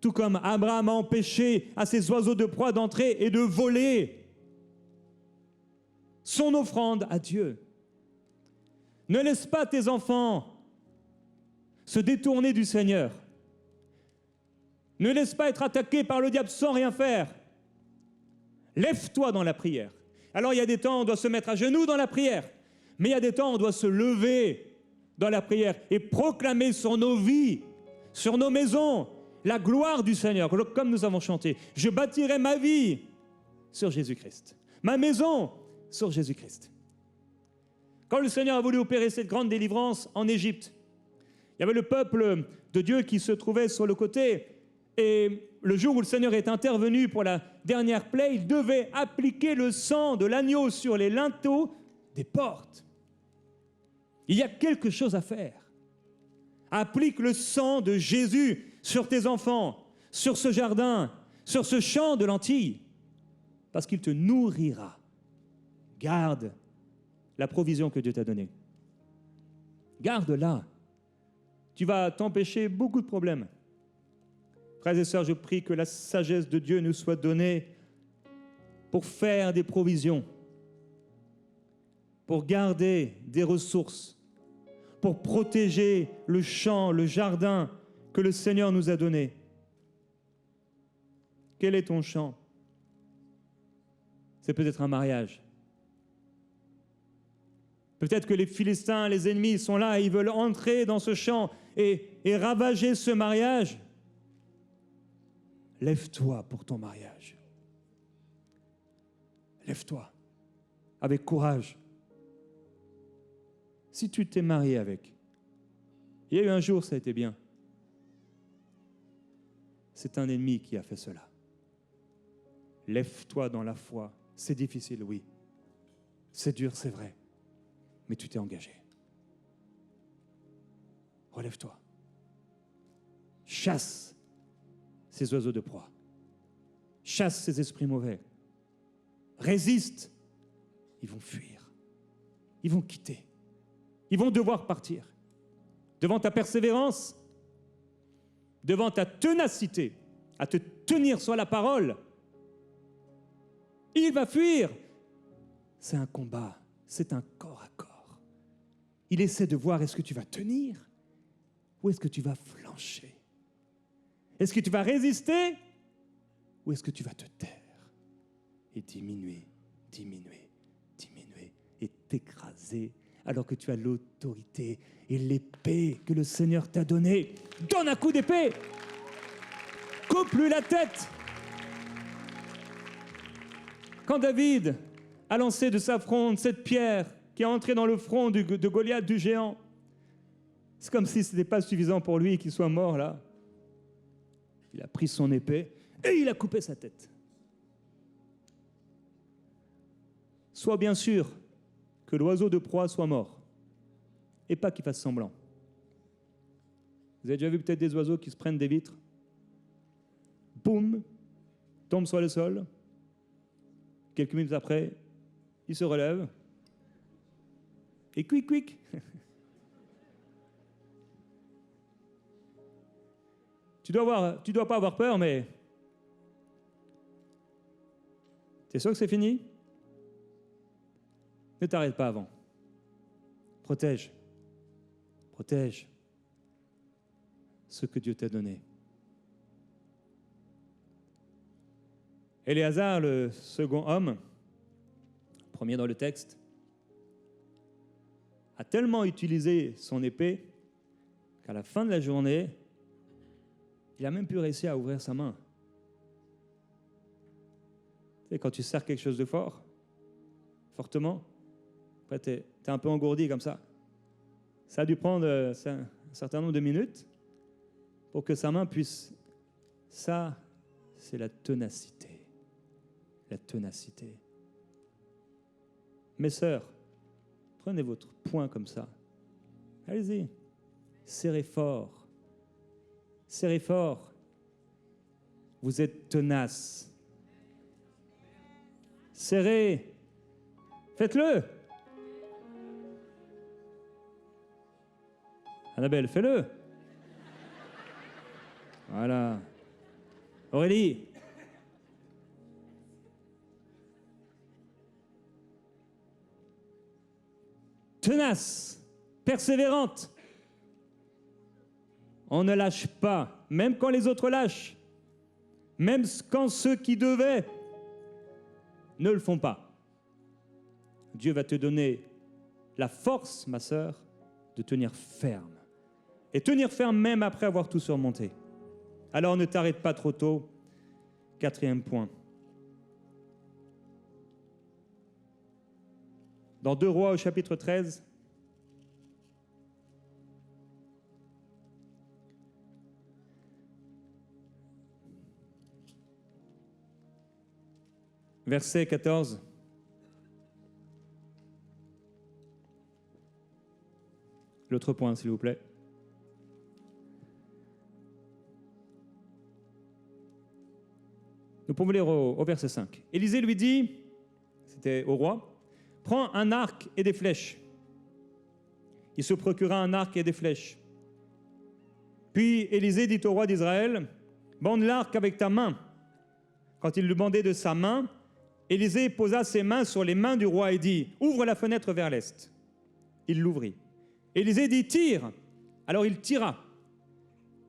tout comme Abraham a empêché à ces oiseaux de proie d'entrer et de voler son offrande à Dieu. Ne laisse pas tes enfants se détourner du Seigneur. Ne laisse pas être attaqué par le diable sans rien faire. Lève-toi dans la prière. Alors il y a des temps où on doit se mettre à genoux dans la prière, mais il y a des temps où on doit se lever dans la prière et proclamer sur nos vies, sur nos maisons, la gloire du Seigneur, comme nous avons chanté. Je bâtirai ma vie sur Jésus-Christ, ma maison sur Jésus-Christ. Quand le Seigneur a voulu opérer cette grande délivrance en Égypte, il y avait le peuple de Dieu qui se trouvait sur le côté, et le jour où le Seigneur est intervenu pour la dernière plaie, il devait appliquer le sang de l'agneau sur les linteaux des portes. Il y a quelque chose à faire. Applique le sang de Jésus sur tes enfants, sur ce jardin, sur ce champ de lentilles, parce qu'il te nourrira. Garde la provision que Dieu t'a donnée. Garde-la. Tu vas t'empêcher beaucoup de problèmes. Frères et sœurs, je prie que la sagesse de Dieu nous soit donnée pour faire des provisions, pour garder des ressources, pour protéger le champ, le jardin que le Seigneur nous a donné. Quel est ton champ? C'est peut-être un mariage. Peut-être que les Philistins, les ennemis, sont là et ils veulent entrer dans ce champ et ravager ce mariage. Lève-toi pour ton mariage. Lève-toi avec courage. Si tu t'es marié avec, il y a eu un jour, ça a été bien. C'est un ennemi qui a fait cela. Lève-toi dans la foi. C'est difficile, oui. C'est dur, c'est vrai. Mais tu t'es engagé. Relève-toi. Chasse ces oiseaux de proie. Chasse ces esprits mauvais. Résiste. Ils vont fuir. Ils vont quitter. Ils vont devoir partir. Devant ta persévérance, devant ta ténacité, à te tenir sur la parole, il va fuir. C'est un combat, c'est un corps à corps. Il essaie de voir, est-ce que tu vas tenir ou est-ce que tu vas flancher? Est-ce que tu vas résister ou est-ce que tu vas te taire et diminuer et t'écraser alors que tu as l'autorité et l'épée que le Seigneur t'a donnée? Donne un coup d'épée, coupe-lui la tête. Quand David a lancé de sa fronde cette pierre qui est entrée dans le front de Goliath, du géant, c'est comme si ce n'était pas suffisant pour lui qu'il soit mort là. Il a pris son épée et il a coupé sa tête. Sois bien sûr que l'oiseau de proie soit mort et pas qu'il fasse semblant. Vous avez déjà vu peut-être des oiseaux qui se prennent des vitres, boum, tombent sur le sol. Quelques minutes après, il se relève et quick. Tu dois pas avoir peur, mais t'es sûr que c'est fini? Ne t'arrête pas avant. Protège ce que Dieu t'a donné. Éléazar, le second homme, premier dans le texte, a tellement utilisé son épée qu'à la fin de la journée, il a même pu réussir à ouvrir sa main. Tu sais, quand tu serres quelque chose de fort, fortement, après tu es un peu engourdi comme ça. Ça a dû prendre un certain nombre de minutes pour que sa main puisse... Ça, c'est la ténacité. La ténacité. Mes sœurs, prenez votre poing comme ça. Allez-y. Serrez fort. Serrez fort. Vous êtes tenace. Serrez. Faites-le. Annabelle, fais-le. Voilà. Aurélie. Tenace, persévérante. On ne lâche pas, même quand les autres lâchent, même quand ceux qui devaient ne le font pas. Dieu va te donner la force, ma sœur, de tenir ferme. Et tenir ferme même après avoir tout surmonté. Alors ne t'arrête pas trop tôt. 4e point. Dans 2 Rois au chapitre 13, verset 14. L'autre point, s'il vous plaît. Nous pouvons lire au verset 5. Élisée lui dit, c'était au roi, « Prends un arc et des flèches. » Il se procura un arc et des flèches. Puis Élisée dit au roi d'Israël, bande l'arc avec ta main. Quand il lui bandait de sa main, Élisée posa ses mains sur les mains du roi et dit, ouvre la fenêtre vers l'est. Il l'ouvrit. Élisée dit, tire. Alors il tira.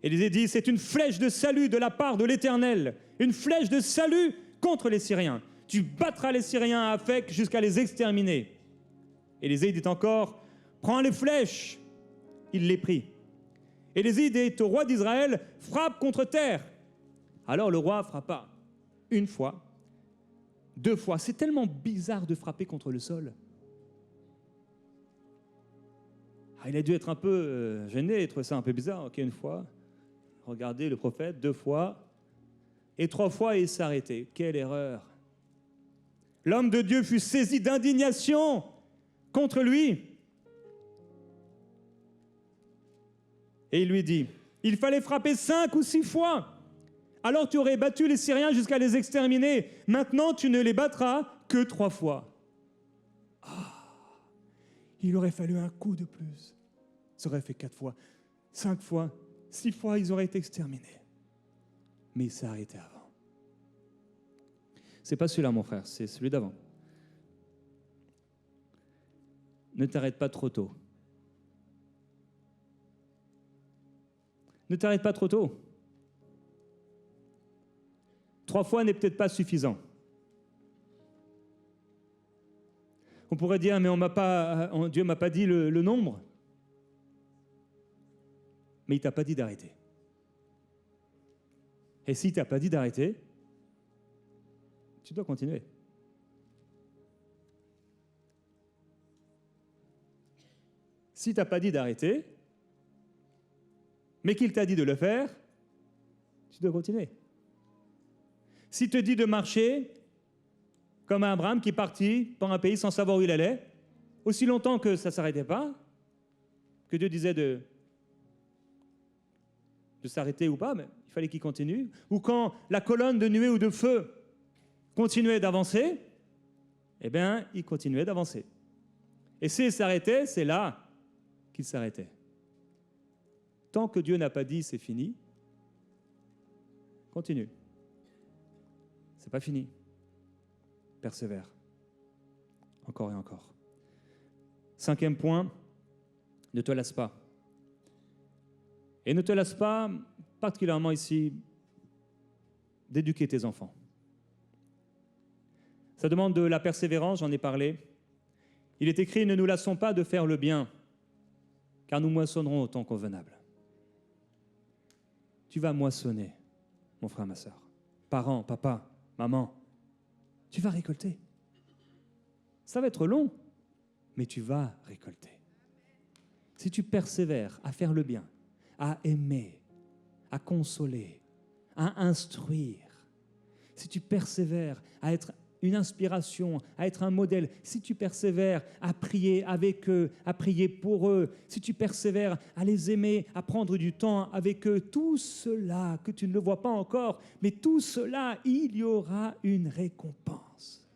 Élisée dit, c'est une flèche de salut de la part de l'Éternel, une flèche de salut contre les Syriens. Tu battras les Syriens à Aphek jusqu'à les exterminer. Élisée dit encore, prends les flèches. Il les prit. Élisée dit au roi d'Israël, frappe contre terre. Alors le roi frappa une fois, 2 fois. C'est tellement bizarre de frapper contre le sol. Il a dû être un peu gêné, trouver ça un peu bizarre. Ok, 1 fois, regardez le prophète, 2 fois, et 3 fois, et il s'est arrêté. Quelle erreur! L'homme de Dieu fut saisi d'indignation contre lui. Et il lui dit, il fallait frapper 5 ou 6 fois. Alors tu aurais battu les Syriens jusqu'à les exterminer. Maintenant, tu ne les battras que 3 fois. Il aurait fallu un coup de plus. Ça aurait fait 4 fois, 5 fois, 6 fois, ils auraient été exterminés. Mais il s'est arrêté avant. C'est pas celui-là, mon frère, c'est celui d'avant. Ne t'arrête pas trop tôt. Ne t'arrête pas trop tôt. 3 fois n'est peut-être pas suffisant. On pourrait dire, mais Dieu ne m'a pas dit le nombre. Mais il ne t'a pas dit d'arrêter. Et s'il ne t'a pas dit d'arrêter, tu dois continuer. S'il ne t'a pas dit d'arrêter, mais qu'il t'a dit de le faire, tu dois continuer. S'il te dit de marcher, comme Abraham qui est parti par un pays sans savoir où il allait, aussi longtemps que ça ne s'arrêtait pas, que Dieu disait de s'arrêter ou pas, mais il fallait qu'il continue, ou quand la colonne de nuée ou de feu continuait d'avancer, eh bien, il continuait d'avancer. Et s'il s'arrêtait, c'est là qu'il s'arrêtait. Tant que Dieu n'a pas dit c'est fini, continue. C'est pas fini. Persévère. Encore et encore. 5e point, ne te lasse pas. Et ne te lasse pas, particulièrement ici, d'éduquer tes enfants. Ça demande de la persévérance, j'en ai parlé. Il est écrit, ne nous lassons pas de faire le bien, car nous moissonnerons au temps convenable. Tu vas moissonner, mon frère, ma sœur. Parents, papa, maman, tu vas récolter. Ça va être long, mais tu vas récolter. Si tu persévères à faire le bien, à aimer, à consoler, à instruire, si tu persévères à être une inspiration, à être un modèle, si tu persévères à prier avec eux, à prier pour eux, si tu persévères à les aimer, à prendre du temps avec eux, tout cela que tu ne le vois pas encore, mais tout cela, il y aura une récompense.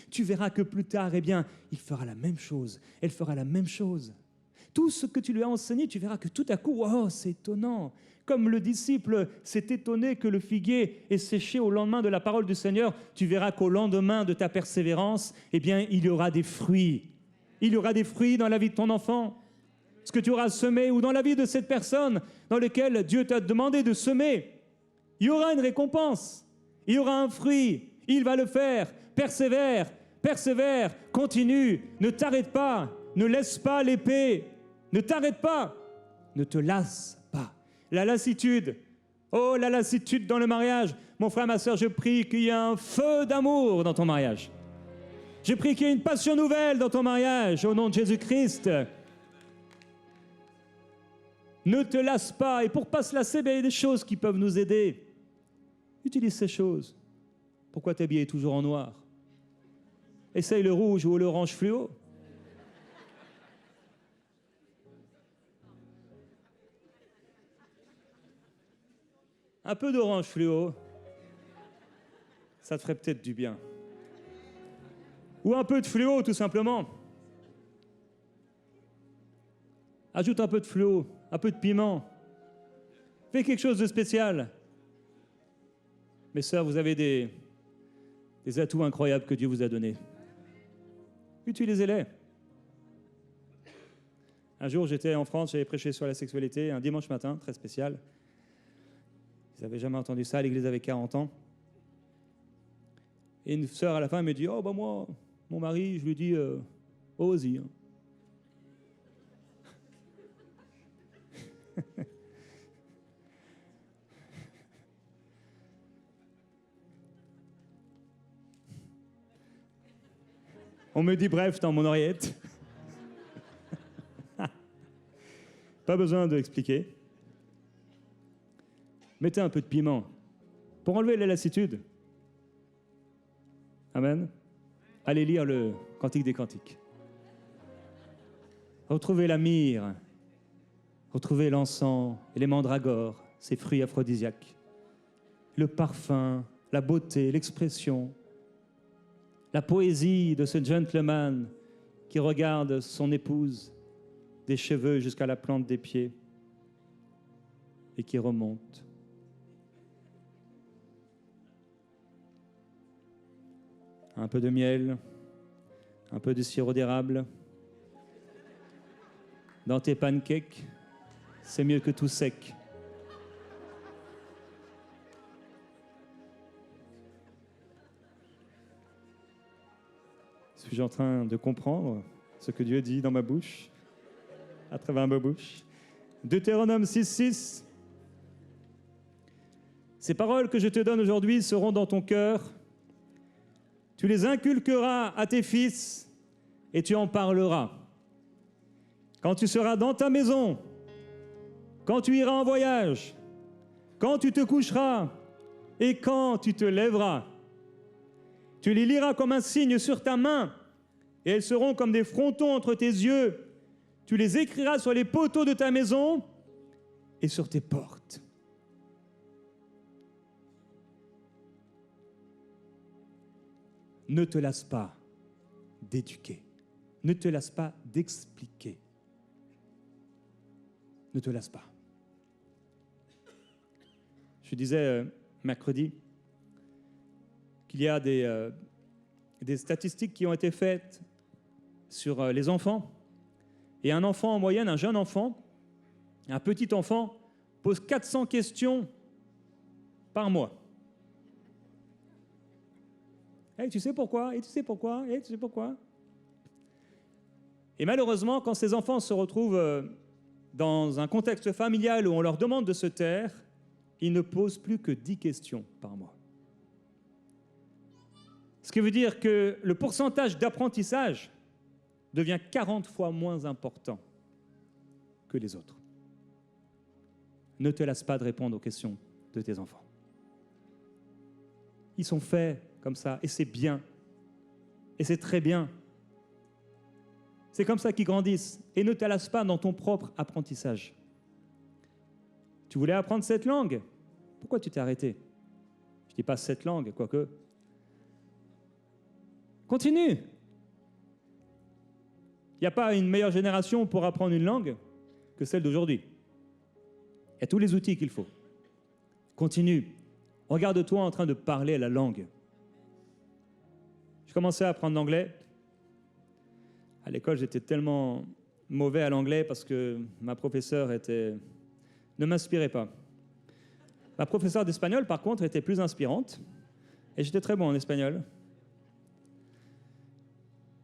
Tu verras que plus tard, eh bien, il fera la même chose, elle fera la même chose. Tout ce que tu lui as enseigné, tu verras que tout à coup, oh, c'est étonnant. Comme le disciple s'est étonné que le figuier ait séché au lendemain de la parole du Seigneur, tu verras qu'au lendemain de ta persévérance, eh bien, il y aura des fruits. Il y aura des fruits dans la vie de ton enfant. Ce que tu auras semé ou dans la vie de cette personne dans laquelle Dieu t'a demandé de semer, il y aura une récompense. Il y aura un fruit. Il va le faire. Persévère, persévère, continue. Ne t'arrête pas. Ne laisse pas l'épée. Ne t'arrête pas. Ne te lasse pas. La lassitude. Oh, la lassitude dans le mariage. Mon frère, ma sœur, je prie qu'il y ait un feu d'amour dans ton mariage. Je prie qu'il y ait une passion nouvelle dans ton mariage, au nom de Jésus-Christ. Ne te lasse pas. Et pour ne pas se lasser, il y a des choses qui peuvent nous aider. Utilise ces choses. Pourquoi t'habiller toujours en noir? Essaye le rouge ou l'orange fluo. Un peu d'orange fluo, ça te ferait peut-être du bien. Ou un peu de fluo, tout simplement. Ajoute un peu de fluo, un peu de piment. Fais quelque chose de spécial. Mes sœurs, vous avez des atouts incroyables que Dieu vous a donnés. Utilisez-les. Un jour, j'étais en France, j'avais prêché sur la sexualité, un dimanche matin, très spécial. Ils n'avaient jamais entendu ça, l'église avait 40 ans. Et une sœur, à la fin, elle me dit « Oh, bah moi, mon mari, je lui dis oh, vas-y. Hein. » On me dit bref dans mon oreillette. Pas besoin de l'expliquer. Mettez un peu de piment pour enlever la lassitude. Amen. Allez lire le Cantique des Cantiques. Retrouvez la myrrhe, retrouvez l'encens et les mandragores, ces fruits aphrodisiaques. Le parfum, la beauté, l'expression, la poésie de ce gentleman qui regarde son épouse des cheveux jusqu'à la plante des pieds et qui remonte. Un peu de miel, un peu de sirop d'érable. Dans tes pancakes, c'est mieux que tout sec. Suis-je en train de comprendre ce que Dieu dit dans ma bouche, à travers ma bouche? Deutéronome 6,6. Ces paroles que je te donne aujourd'hui seront dans ton cœur. Tu les inculqueras à tes fils et tu en parleras. Quand tu seras dans ta maison, quand tu iras en voyage, quand tu te coucheras et quand tu te lèveras, tu les liras comme un signe sur ta main et elles seront comme des frontons entre tes yeux. Tu les écriras sur les poteaux de ta maison et sur tes portes. Ne te lasse pas d'éduquer. Ne te lasse pas d'expliquer. Ne te lasse pas. Je disais mercredi qu'il y a des statistiques qui ont été faites sur les enfants. Et un enfant en moyenne, un jeune enfant, un petit enfant, pose 400 questions par mois. Hey, tu sais pourquoi? Et tu sais pourquoi? Et tu sais pourquoi? Et malheureusement, quand ces enfants se retrouvent dans un contexte familial où on leur demande de se taire, ils ne posent plus que 10 questions par mois. Ce qui veut dire que le pourcentage d'apprentissage devient 40 fois moins important que les autres. Ne te lasse pas de répondre aux questions de tes enfants. Ils sont faits comme ça, et c'est bien. Et c'est très bien. C'est comme ça qu'ils grandissent. Et ne te lasse pas dans ton propre apprentissage. Tu voulais apprendre cette langue? Pourquoi tu t'es arrêté? Je ne dis pas cette langue, quoique. Continue. Il n'y a pas une meilleure génération pour apprendre une langue que celle d'aujourd'hui. Il y a tous les outils qu'il faut. Continue. Regarde-toi en train de parler la langue. Je commençais à apprendre l'anglais. À l'école, j'étais tellement mauvais à l'anglais parce que ma professeure ne m'inspirait pas. Ma professeure d'espagnol, par contre, était plus inspirante. Et j'étais très bon en espagnol.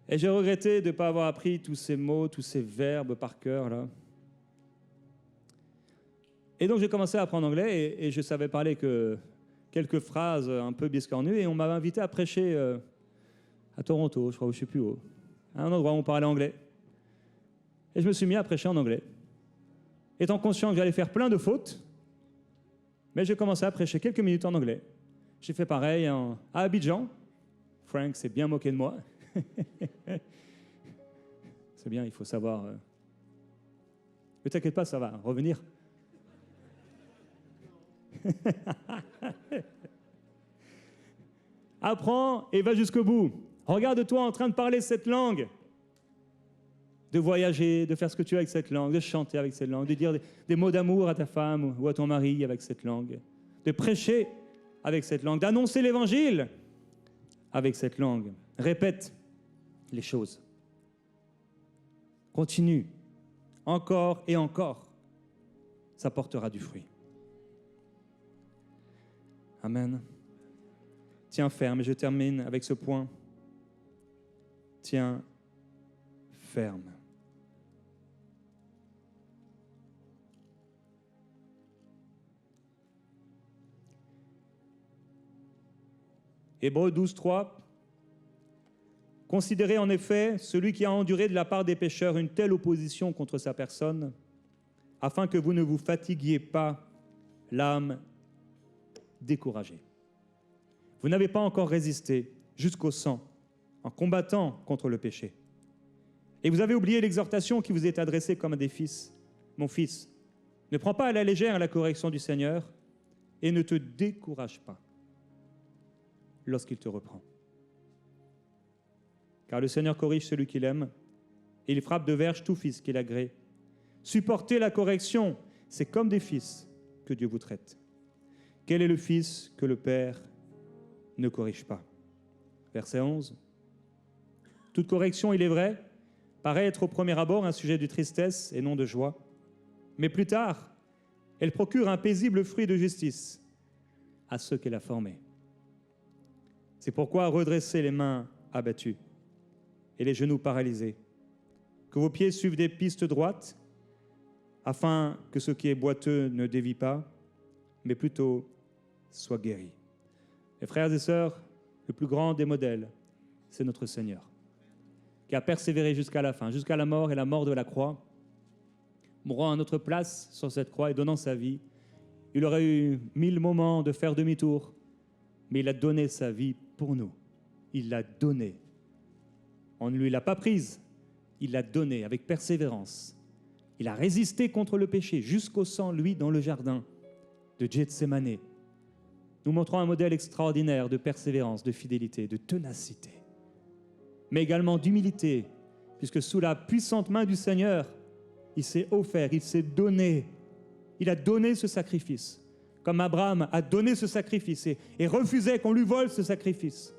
Et j'ai regretté de ne pas avoir appris tous ces mots, tous ces verbes par cœur, là. Et donc, j'ai commencé à apprendre l'anglais et je savais parler que quelques phrases un peu biscornues. Et on m'avait invité à prêcher à Toronto, je crois, ou je ne sais plus où, à un endroit où on parlait anglais. Et je me suis mis à prêcher en anglais, étant conscient que j'allais faire plein de fautes, mais j'ai commencé à prêcher quelques minutes en anglais. J'ai fait pareil à Abidjan. Frank s'est bien moqué de moi. C'est bien, il faut savoir... Ne t'inquiète pas, ça va revenir. Apprends et va jusqu'au bout. Regarde-toi en train de parler cette langue, de voyager, de faire ce que tu veux avec cette langue, de chanter avec cette langue, de dire des mots d'amour à ta femme ou à ton mari avec cette langue, de prêcher avec cette langue, d'annoncer l'évangile avec cette langue. Répète les choses. Continue, encore et encore. Ça portera du fruit. Amen. Tiens ferme, et je termine avec ce point. Tiens ferme. Hébreux 12, 3. Considérez en effet celui qui a enduré de la part des pécheurs une telle opposition contre sa personne, afin que vous ne vous fatiguiez pas l'âme découragée. Vous n'avez pas encore résisté jusqu'au sang en combattant contre le péché. Et vous avez oublié l'exhortation qui vous est adressée comme à des fils. Mon fils, ne prends pas à la légère la correction du Seigneur et ne te décourage pas lorsqu'il te reprend. Car le Seigneur corrige celui qu'il aime et il frappe de verge tout fils qu'il agrée. Supportez la correction, c'est comme des fils que Dieu vous traite. Quel est le fils que le Père ne corrige pas? Verset 11. Toute correction, il est vrai, paraît être au premier abord un sujet de tristesse et non de joie. Mais plus tard, elle procure un paisible fruit de justice à ceux qu'elle a formés. C'est pourquoi redressez les mains abattues et les genoux paralysés, que vos pieds suivent des pistes droites, afin que ce qui est boiteux ne dévie pas, mais plutôt soit guéri. Mes frères et sœurs, le plus grand des modèles, c'est notre Seigneur, qui a persévéré jusqu'à la fin, jusqu'à la mort et la mort de la croix, mourant à notre place sur cette croix et donnant sa vie. Il aurait eu 1000 moments de faire demi-tour, mais il a donné sa vie pour nous. Il l'a donnée. On ne lui l'a pas prise, il l'a donnée avec persévérance. Il a résisté contre le péché jusqu'au sang, lui, dans le jardin de Gethsémane. Nous montrons un modèle extraordinaire de persévérance, de fidélité, de ténacité, mais également d'humilité, puisque sous la puissante main du Seigneur, il s'est offert, il s'est donné. Il a donné ce sacrifice, comme Abraham a donné ce sacrifice et refusait qu'on lui vole ce sacrifice.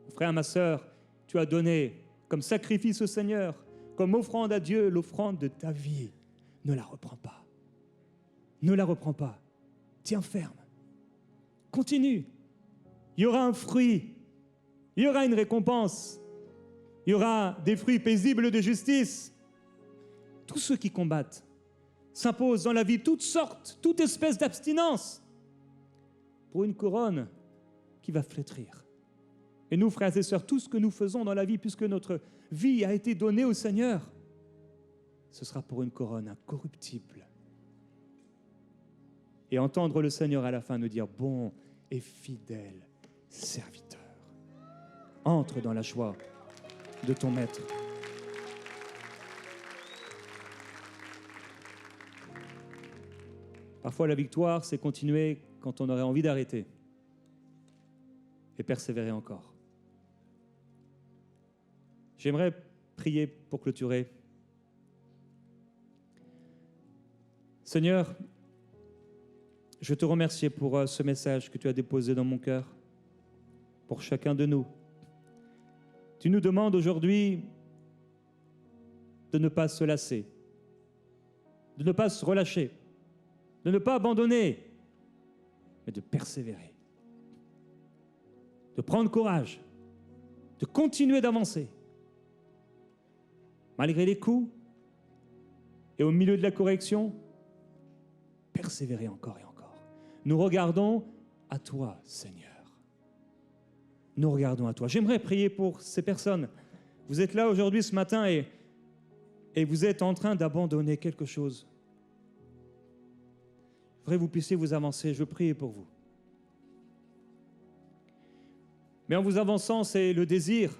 Mon frère, ma sœur, tu as donné comme sacrifice au Seigneur, comme offrande à Dieu, l'offrande de ta vie. Ne la reprends pas. Ne la reprends pas. Tiens ferme. Continue. Il y aura un fruit. Il y aura une récompense. Il y aura des fruits paisibles de justice. Tous ceux qui combattent s'imposent dans la vie toutes sortes, toute espèce d'abstinence pour une couronne qui va flétrir. Et nous, frères et sœurs, tout ce que nous faisons dans la vie, puisque notre vie a été donnée au Seigneur, ce sera pour une couronne incorruptible. Et entendre le Seigneur à la fin nous dire « Bon et fidèle serviteur, entre dans la joie de ton maître. » Parfois, la victoire, c'est continuer quand on aurait envie d'arrêter et persévérer encore. J'aimerais prier pour clôturer. Seigneur, je te remercie pour ce message que tu as déposé dans mon cœur, pour chacun de nous. Tu nous demandes aujourd'hui de ne pas se lasser, de ne pas se relâcher, de ne pas abandonner, mais de persévérer, de prendre courage, de continuer d'avancer, malgré les coups, et au milieu de la correction, persévérer encore et encore. Nous regardons à toi, Seigneur. Nous regardons à toi. J'aimerais prier pour ces personnes. Vous êtes là aujourd'hui, ce matin, et vous êtes en train d'abandonner quelque chose. Je voudrais que vous puissiez vous avancer. Je veux prier pour vous. Mais en vous avançant, c'est le désir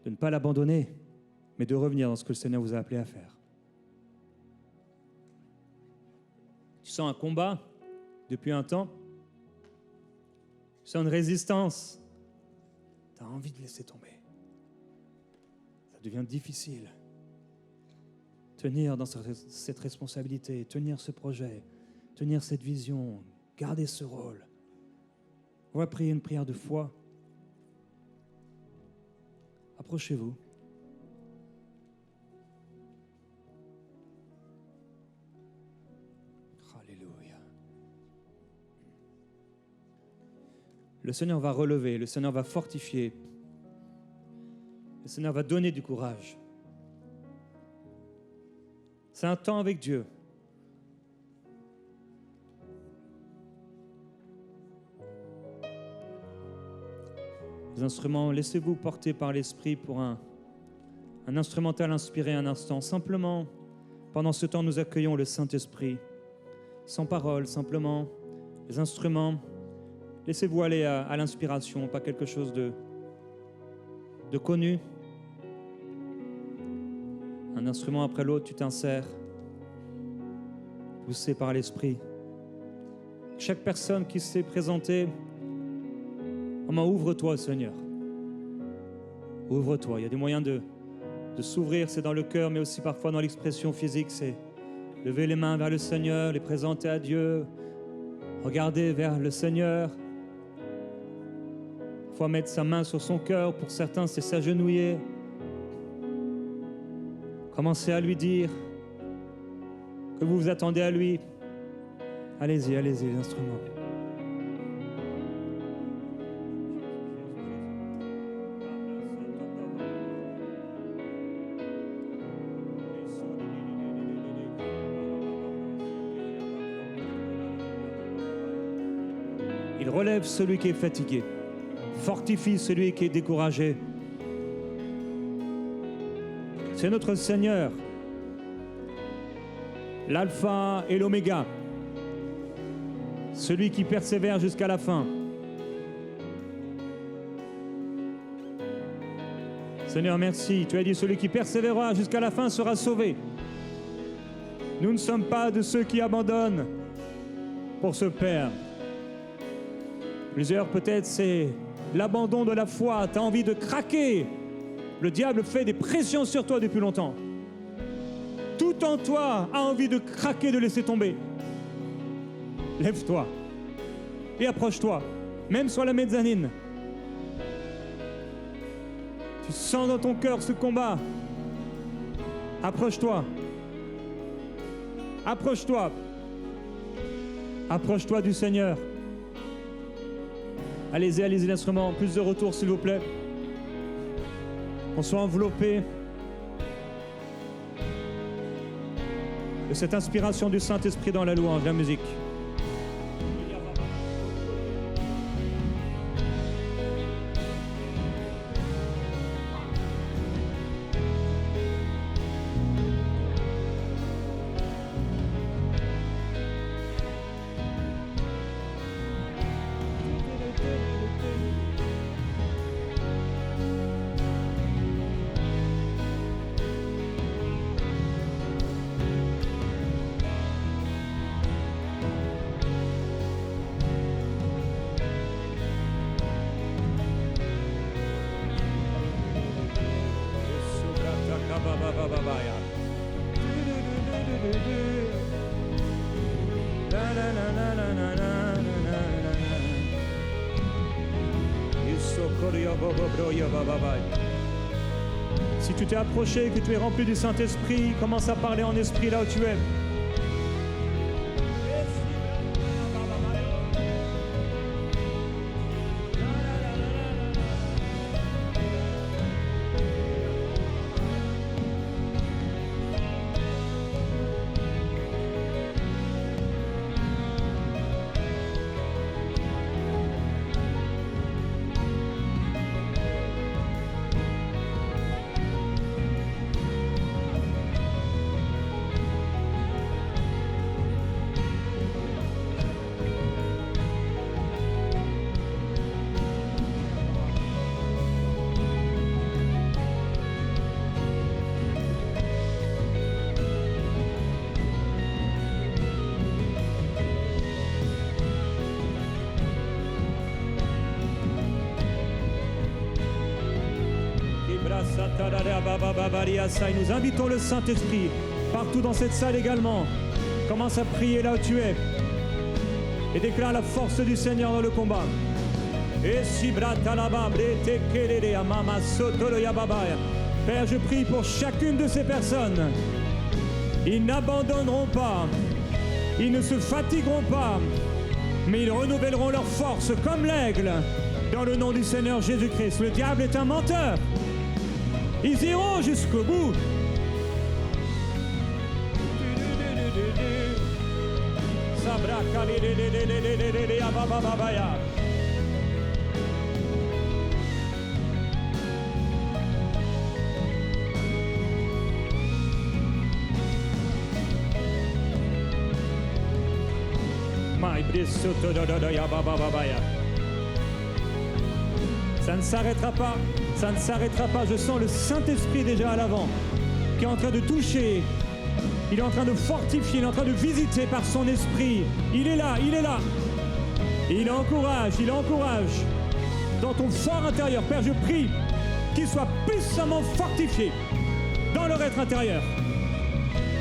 de ne pas l'abandonner, mais de revenir dans ce que le Seigneur vous a appelé à faire. Tu sens un combat depuis un temps, tu sens une résistance, tu as envie de laisser tomber. Ça devient difficile. Tenir dans cette responsabilité, tenir ce projet, tenir cette vision, Gardez ce rôle. On va prier une prière de foi. Approchez-vous. Alléluia. Le Seigneur va relever, le Seigneur va fortifier. Le Seigneur va donner du courage. C'est un temps avec Dieu. Les instruments, laissez-vous porter par l'Esprit pour un instrumental inspiré un instant. Simplement, pendant ce temps, nous accueillons le Saint-Esprit. Sans parole, simplement, les instruments. Laissez-vous aller à l'inspiration, pas quelque chose de connu. Un instrument après l'autre, tu t'insères, poussé par l'Esprit. Chaque personne qui s'est présentée, ouvre-toi, Seigneur. Ouvre-toi. Il y a des moyens de s'ouvrir, c'est dans le cœur, mais aussi parfois dans l'expression physique. C'est lever les mains vers le Seigneur, les présenter à Dieu, regarder vers le Seigneur. Parfois mettre sa main sur son cœur. Pour certains, c'est s'agenouiller. Commencez à lui dire que vous vous attendez à lui. Allez-y, allez-y, les instruments. Il relève celui qui est fatigué, fortifie celui qui est découragé. C'est notre Seigneur, l'alpha et l'oméga, celui qui persévère jusqu'à la fin. Seigneur, merci. Tu as dit, celui qui persévérera jusqu'à la fin sera sauvé. Nous ne sommes pas de ceux qui abandonnent pour se perdre. Plusieurs, peut-être, c'est l'abandon de la foi. Tu as envie de craquer. Le diable fait des pressions sur toi depuis longtemps. Tout en toi a envie de craquer, de laisser tomber. Lève-toi et approche-toi, même sur la mezzanine. Tu sens dans ton cœur ce combat. Approche-toi. Approche-toi. Approche-toi du Seigneur. Allez-y, allez-y, l'instrument. Plus de retour, s'il vous plaît. Qu'on soit enveloppé de cette inspiration du Saint-Esprit dans la louange, la musique. Si tu t'es approché, que tu es rempli du Saint-Esprit, commence à parler en esprit là où tu es. Et nous invitons le Saint-Esprit partout dans cette salle également. Commence à prier là où tu es. et déclare la force du Seigneur dans le combat. Père, je prie pour chacune de ces personnes. Ils n'abandonneront pas, ils ne se fatigueront pas, mais ils renouvelleront leur force comme l'aigle dans le nom du Seigneur Jésus-Christ. Le diable est un menteur. Ils iront jusqu'au bout. Ça ne s'arrêtera pas, ça ne s'arrêtera pas. Je sens le Saint-Esprit déjà à l'avant, qui est en train de toucher, il est en train de fortifier, il est en train de visiter par son esprit. Il est là, il est là. Il encourage, il encourage. Dans ton fort intérieur, Père, je prie qu'il soit puissamment fortifié dans leur être intérieur.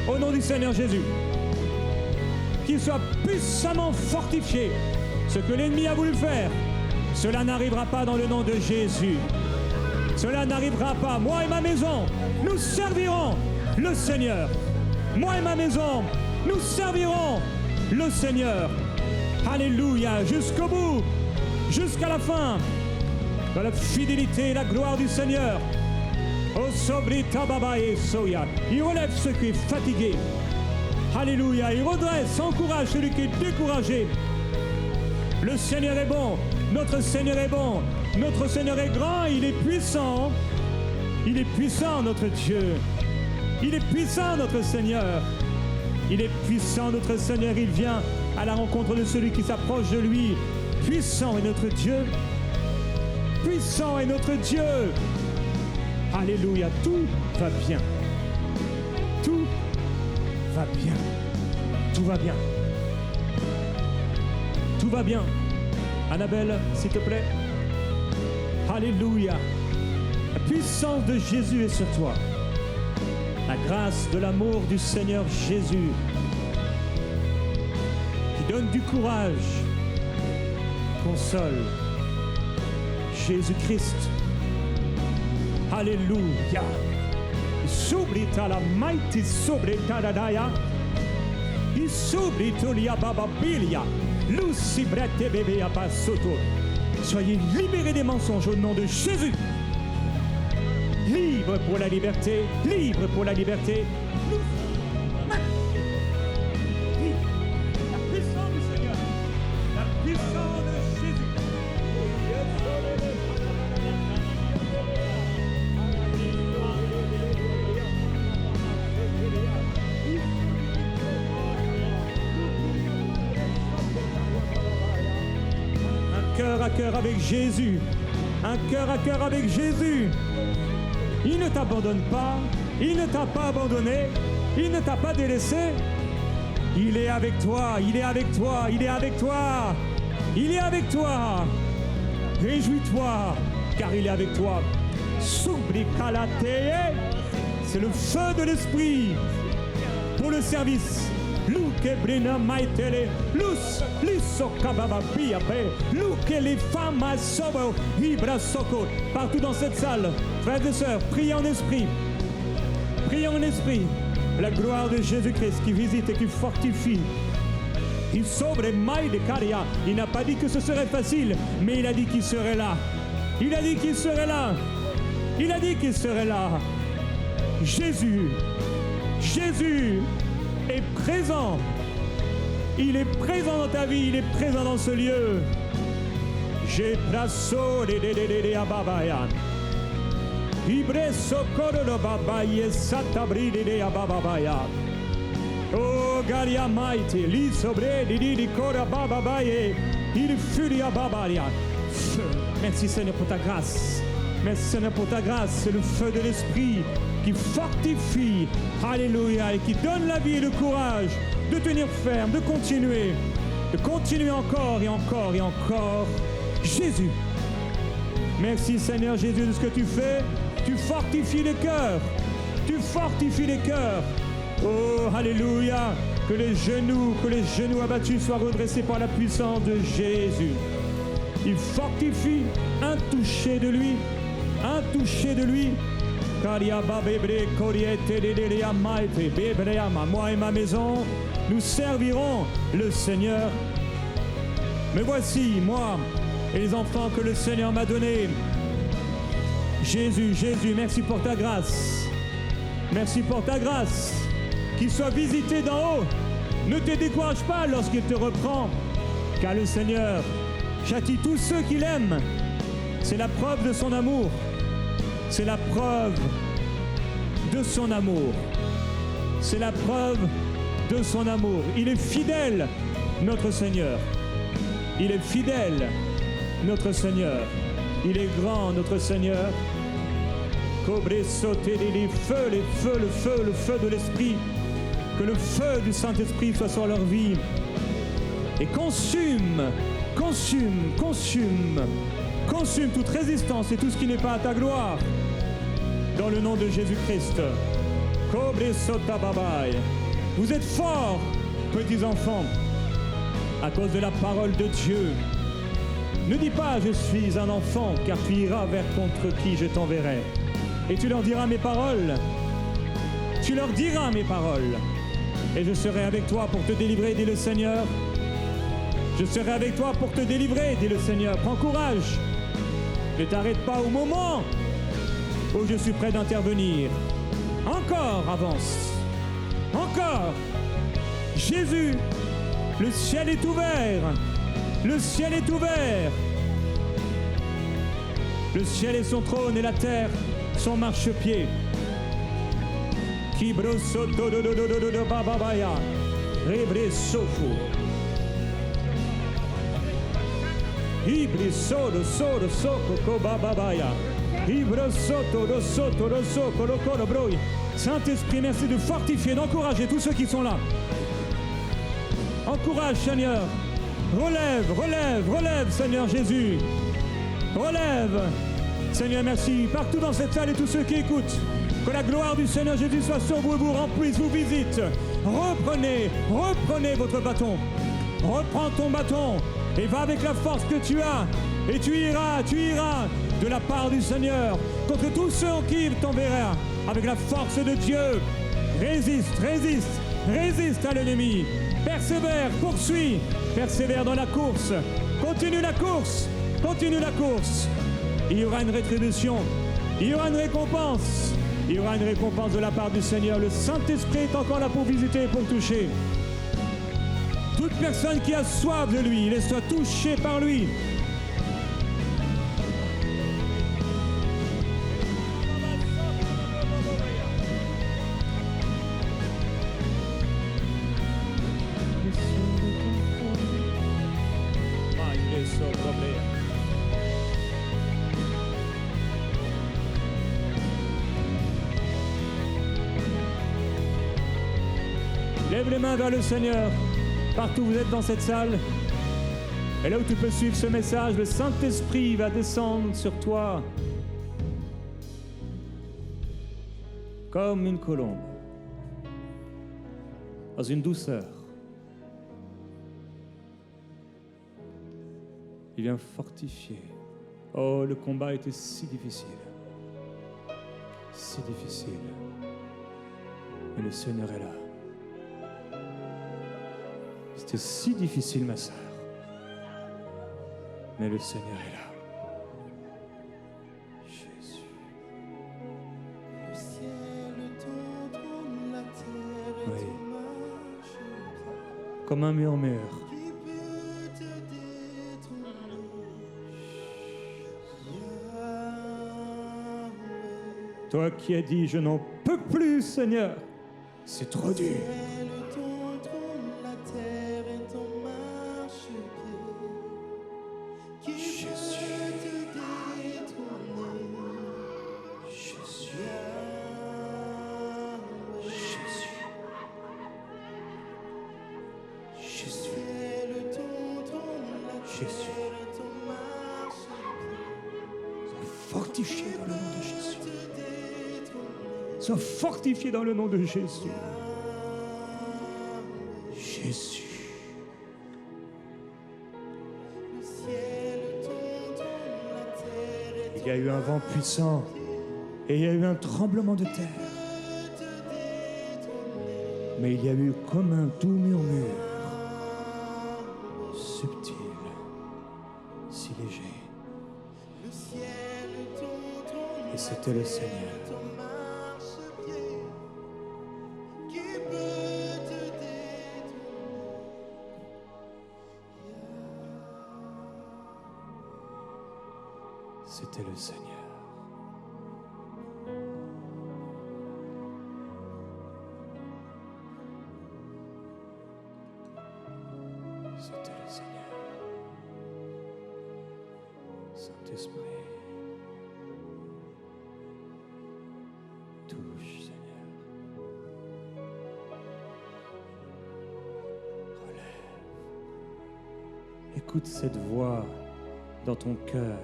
Au nom du Seigneur Jésus. Qu'il soit puissamment fortifié. Ce que l'ennemi a voulu faire, cela n'arrivera pas dans le nom de Jésus. Cela n'arrivera pas. Moi et ma maison, nous servirons le Seigneur. Moi et ma maison, nous servirons le Seigneur. Alléluia, jusqu'au bout, jusqu'à la fin, dans la fidélité et la gloire du Seigneur. Oh, sobrita baba et soya. Il relève ceux qui sont fatigués. Alléluia, il redresse, encourage celui qui est découragé. Le Seigneur est bon, notre Seigneur est bon, notre Seigneur est grand, il est puissant. Il est puissant, notre Dieu. Il est puissant, notre Seigneur. Il est puissant, notre Seigneur. Il vient à la rencontre de celui qui s'approche de lui. Puissant est notre Dieu. Puissant est notre Dieu. Alléluia, tout va bien. Tout va bien. Tout va bien. Tout va bien. Annabelle, s'il te plaît. Alléluia. La puissance de Jésus est sur toi. La grâce de l'amour du Seigneur Jésus qui donne du courage, console. Jésus-Christ. Alléluia. Sublita la mighty sublita dadaya. Sublitolia bababilia. Lucy brette bébé abasoto. Soyez libérés des mensonges au nom de Jésus. Libre pour la liberté, libre pour la liberté. La puissance du Seigneur, la puissance de Jésus. Un cœur à cœur avec Jésus, un cœur à cœur avec Jésus. Il ne t'abandonne pas, il ne t'a pas abandonné, il ne t'a pas délaissé. Il est avec toi, il est avec toi, il est avec toi, il est avec toi. Réjouis-toi, car il est avec toi. Sublicalatee, c'est le feu de l'esprit pour le service. Luke brina maitele, lus, liso kababa piape, luke les femmes à sobo, ibra soko. Partout dans cette salle, frères et sœurs, priez en esprit. Priez en esprit. La gloire de Jésus-Christ qui visite et qui fortifie. Il sobre mai de caria. Il n'a pas dit que ce serait facile, mais il a dit qu'il serait là. Il a dit qu'il serait là. Il a dit qu'il serait là. Jésus. Jésus est présent. Il est présent dans ta vie, il est présent dans ce lieu. J'ai brasso de ababayan. Ibre socorro de babaye satabri de ababaya. Oh galia maite, li sobre di cora babaye. Il furia babaya. Merci Seigneur pour ta grâce. Merci Seigneur pour ta grâce. C'est le feu de l'esprit qui fortifie, alléluia, et qui donne la vie et le courage de tenir ferme, de continuer encore et encore et encore. Jésus, merci Seigneur Jésus de ce que tu fais. Tu fortifies les cœurs, tu fortifies les cœurs. Oh, alléluia, Que les genoux abattus soient redressés par la puissance de Jésus. Il fortifie un toucher de lui. Un toucher de lui. Moi et ma maison, nous servirons le Seigneur. Me voici, moi et les enfants que le Seigneur m'a donnés. Jésus, Jésus, merci pour ta grâce. Merci pour ta grâce. Qu'il soit visité d'en haut. Ne te décourage pas lorsqu'il te reprend, car le Seigneur châtie tous ceux qu'il aime. C'est la preuve de son amour. C'est la preuve de son amour. C'est la preuve de son amour. Il est fidèle, notre Seigneur. Il est fidèle, notre Seigneur. Il est grand, notre Seigneur. Cobrez, sauter les feux, le feu de l'Esprit. Que le feu du Saint-Esprit soit sur leur vie. Et consume toute résistance et tout ce qui n'est pas à ta gloire. Dans le nom de Jésus-Christ. Cobrez, sota babai. Vous êtes forts, petits enfants, à cause de la parole de Dieu. Ne dis pas « Je suis un enfant », car tu iras vers contre qui je t'enverrai. Et tu leur diras mes paroles. Tu leur diras mes paroles. Et je serai avec toi pour te délivrer, dit le Seigneur. Je serai avec toi pour te délivrer, dit le Seigneur. Prends courage. Ne t'arrête pas au moment où je suis prêt d'intervenir. Encore, avance. Encore. Jésus, le ciel est ouvert. Le ciel est ouvert. Le ciel est son trône et la terre son marchepied. Kibroso do bababaya. Rebre sofu. Ibri solo soko ko bababaya. Ibro soto do soko lo kolo broi. Saint-Esprit, merci de fortifier, d'encourager tous ceux qui sont là. Encourage, Seigneur. Relève, Seigneur Jésus. Relève. Seigneur, merci. Partout dans cette salle et tous ceux qui écoutent, que la gloire du Seigneur Jésus soit sur vous et vous remplisse, vous visite. Reprenez votre bâton. Reprends ton bâton et va avec la force que tu as. Et tu iras de la part du Seigneur contre tous ceux en qui il t'enverra. Avec la force de Dieu. Résiste à l'ennemi. Persévère, poursuis. Persévère dans la course. Continue la course. Il y aura une rétribution. Il y aura une récompense. Il y aura une récompense de la part du Seigneur. Le Saint-Esprit est encore là pour visiter et pour toucher. Toute personne qui a soif de lui, laisse-toi toucher par lui. Lève les mains vers le Seigneur, partout où vous êtes dans cette salle. Et là où tu peux suivre ce message, le Saint-Esprit va descendre sur toi comme une colombe, dans une douceur. Il vient fortifier. Oh, le combat était si difficile. Si difficile. Mais le Seigneur est là. C'était si difficile, ma sœur. Mais le Seigneur est là. Jésus. Le ciel est ton trône, la terre est Oui. ton marchepied. Comme un murmure. Qui peut te détrôner? Yahweh. Toi qui as dit, je n'en peux plus, Seigneur. C'est trop dur. Le ciel est ton trône, la terre est ton marchepied. Qui Jésus. peut te détrôner? Jésus. Yahweh. Jésus. Le Jésus. ciel est ton trône, la Jésus. terre est ton marchepied. Sois fortifié dans le nom de Jésus. Te détrôner. Sois fortifié dans le nom de Jésus. Jésus. Le ciel tombe, la terre est Il y a eu un vent puissant et il y a eu un tremblement de terre. Mais il y a eu comme un doux murmure, subtil, si léger. le ciel tombe, Et c'était le Seigneur. ton marchepied qui peut te détourner. C'était le Seigneur. C'était le Seigneur. Saint-Esprit, touche, Seigneur. Relève. Écoute cette voix dans ton cœur,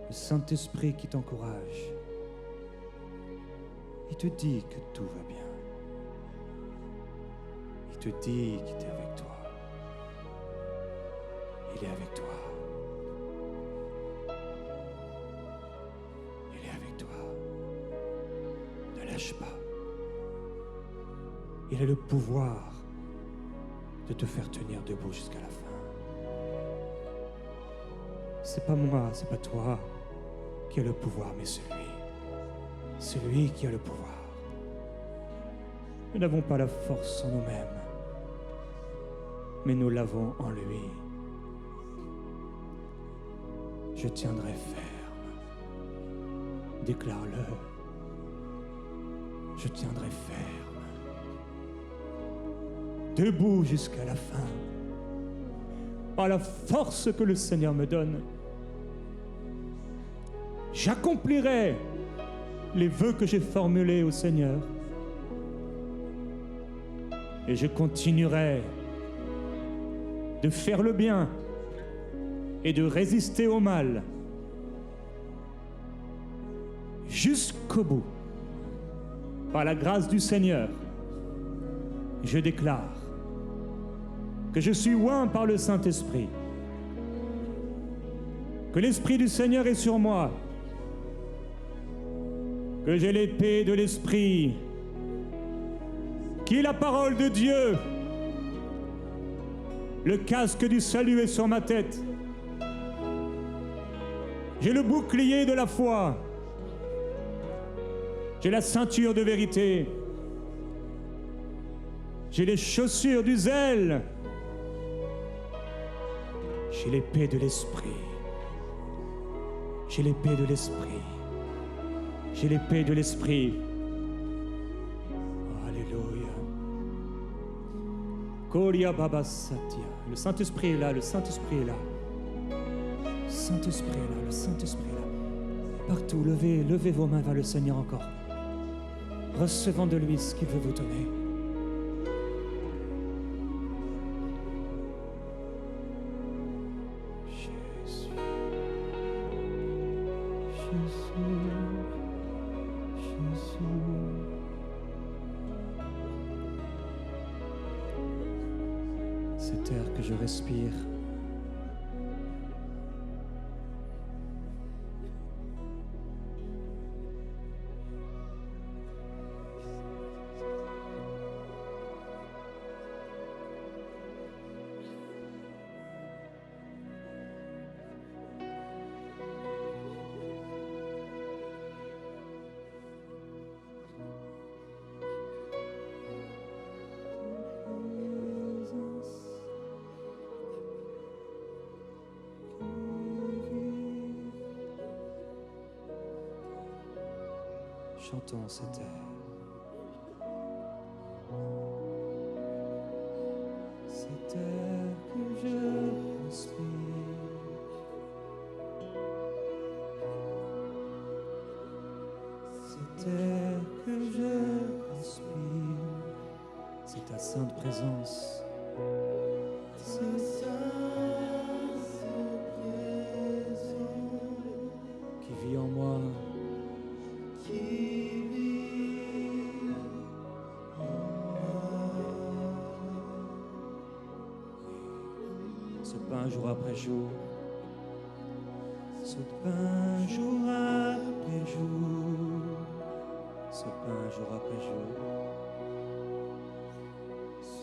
le Saint-Esprit qui t'encourage. Il te dit que tout va bien. Il te dit qu'il est avec toi. Il est avec toi. Il est avec toi. Ne lâche pas. Il a le pouvoir de te faire tenir debout jusqu'à la fin. C'est pas moi, c'est pas toi qui a le pouvoir, mais celui qui a le pouvoir. Nous n'avons pas la force en nous-mêmes, mais nous l'avons en lui. Je tiendrai ferme. Déclare-le. Je tiendrai ferme. Debout jusqu'à la fin. Par la force que le Seigneur me donne, j'accomplirai les vœux que j'ai formulés au Seigneur. Et je continuerai de faire le bien et de résister au mal jusqu'au bout. Par la grâce du Seigneur, je déclare que je suis oint par le Saint-Esprit, que l'Esprit du Seigneur est sur moi, que j'ai l'épée de l'Esprit, qui est la parole de Dieu. Le casque du salut est sur ma tête. J'ai le bouclier de la foi. J'ai la ceinture de vérité. J'ai les chaussures du zèle. J'ai l'épée de l'Esprit. J'ai l'épée de l'Esprit. J'ai l'épée de l'Esprit. Alléluia. Koria Baba Satya. Le Saint-Esprit est là, le Saint-Esprit est là. Le Saint-Esprit est là, le Saint-Esprit est là. Partout, levez vos mains vers le Seigneur encore. Recevant de lui ce qu'il veut vous donner. Jésus. Cet air que je respire, chantons cet air. Cet air que je respire, cet air que je respire, c'est ta sainte présence. C'est sa présence Qui vit en moi, qui vit en moi. pain jour après jour. Ce pain jour après jour. Ce pain jour après jour.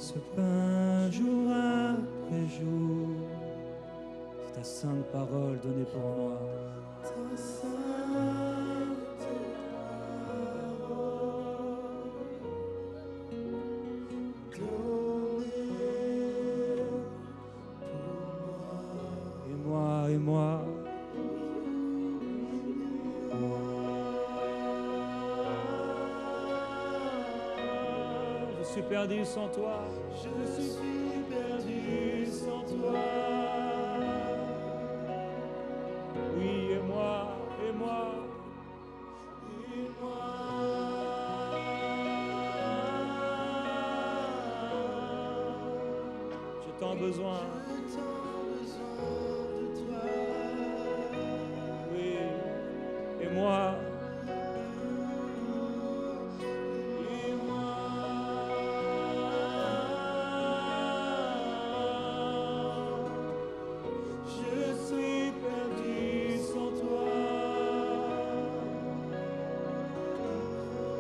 Ce pain jour après jour. C'est ta sainte parole donnée pour moi. Ta sainte Et moi, je suis perdu sans toi. je suis perdu sans toi. Oui, et moi, et moi. Et moi, J'ai tant besoin. j'ai tant besoin de toi. Oui, et moi. Et moi, je suis perdu sans toi.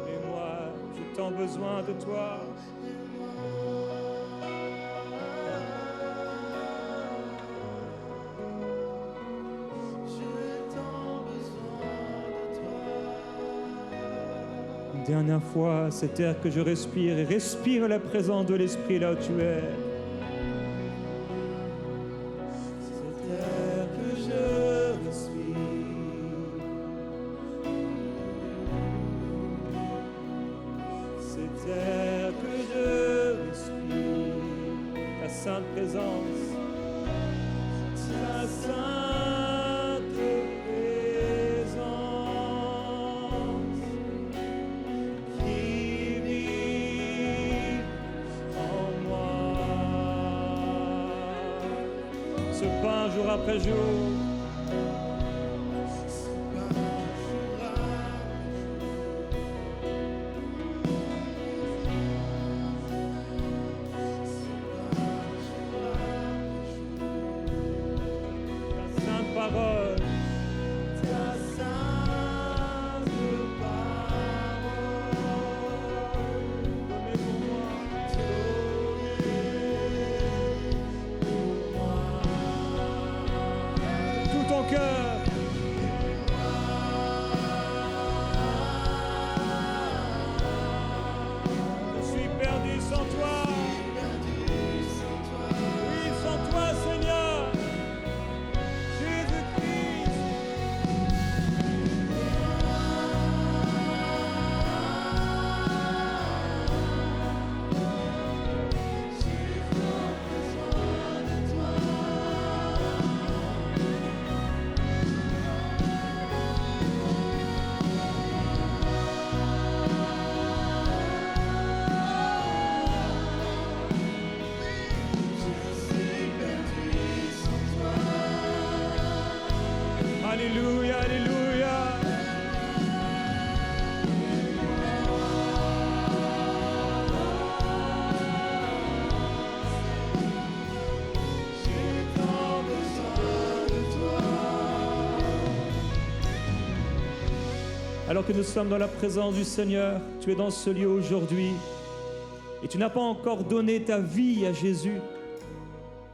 Et moi, j'ai tant besoin de toi. J'ai tant besoin de toi. Une dernière fois, cet air que je respire, et respire la présence de l'Esprit là où tu es. Cet air que je respire, Cet air que je respire, ta sainte présence, ta sainte présence qui vit en moi. ce pain jour après jour. Ta sainte parole, Ta sainte parole donnée pour moi. Tout ton cœur. Je suis perdu sans toi. Oui, sans toi, Seigneur. Jésus-Christ. Alléluia, alléluia. Alors que nous sommes dans la présence du Seigneur, tu es dans ce lieu aujourd'hui et tu n'as pas encore donné ta vie à Jésus.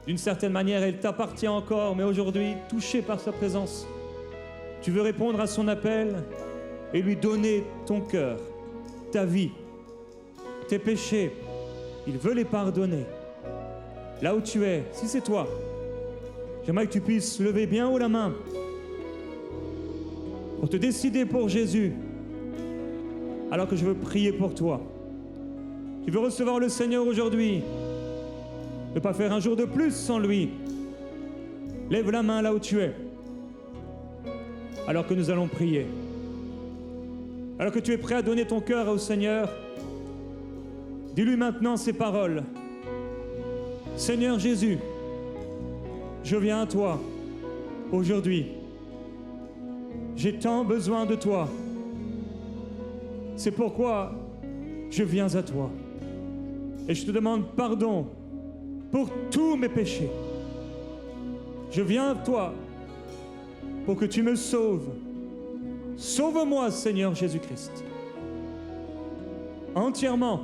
D'une certaine manière, elle t'appartient encore, mais aujourd'hui, touché par sa présence, tu veux répondre à son appel et lui donner ton cœur, ta vie, tes péchés. Il veut les pardonner. Là où tu es, si c'est toi, j'aimerais que tu puisses lever bien haut la main pour te décider pour Jésus, alors que je veux prier pour toi. Tu veux recevoir le Seigneur aujourd'hui, ne pas faire un jour de plus sans lui. Lève la main là où tu es, alors que nous allons prier. Alors que tu es prêt à donner ton cœur au Seigneur, dis-lui maintenant ces paroles. Seigneur Jésus, je viens à toi aujourd'hui. J'ai tant besoin de toi. C'est pourquoi je viens à toi. Et je te demande pardon pour tous mes péchés. Je viens à toi pour que tu me sauves. Sauve-moi, Seigneur Jésus-Christ. Entièrement,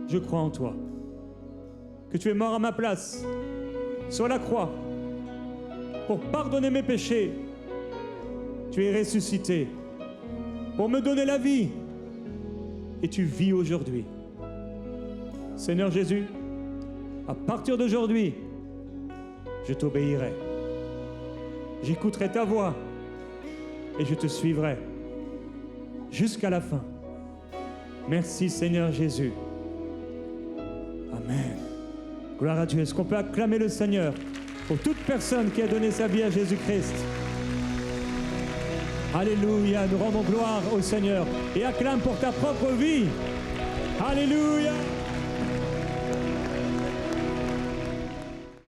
je crois en toi. Que tu es mort à ma place, sur la croix, pour pardonner mes péchés. Tu es ressuscité pour me donner la vie. Et tu vis aujourd'hui. Seigneur Jésus, à partir d'aujourd'hui, je t'obéirai. J'écouterai ta voix et je te suivrai jusqu'à la fin. Merci Seigneur Jésus. Amen. Gloire à Dieu. Est-ce qu'on peut acclamer le Seigneur pour toute personne qui a donné sa vie à Jésus-Christ? Alléluia. Nous rendons gloire au Seigneur et acclame pour ta propre vie. Alléluia.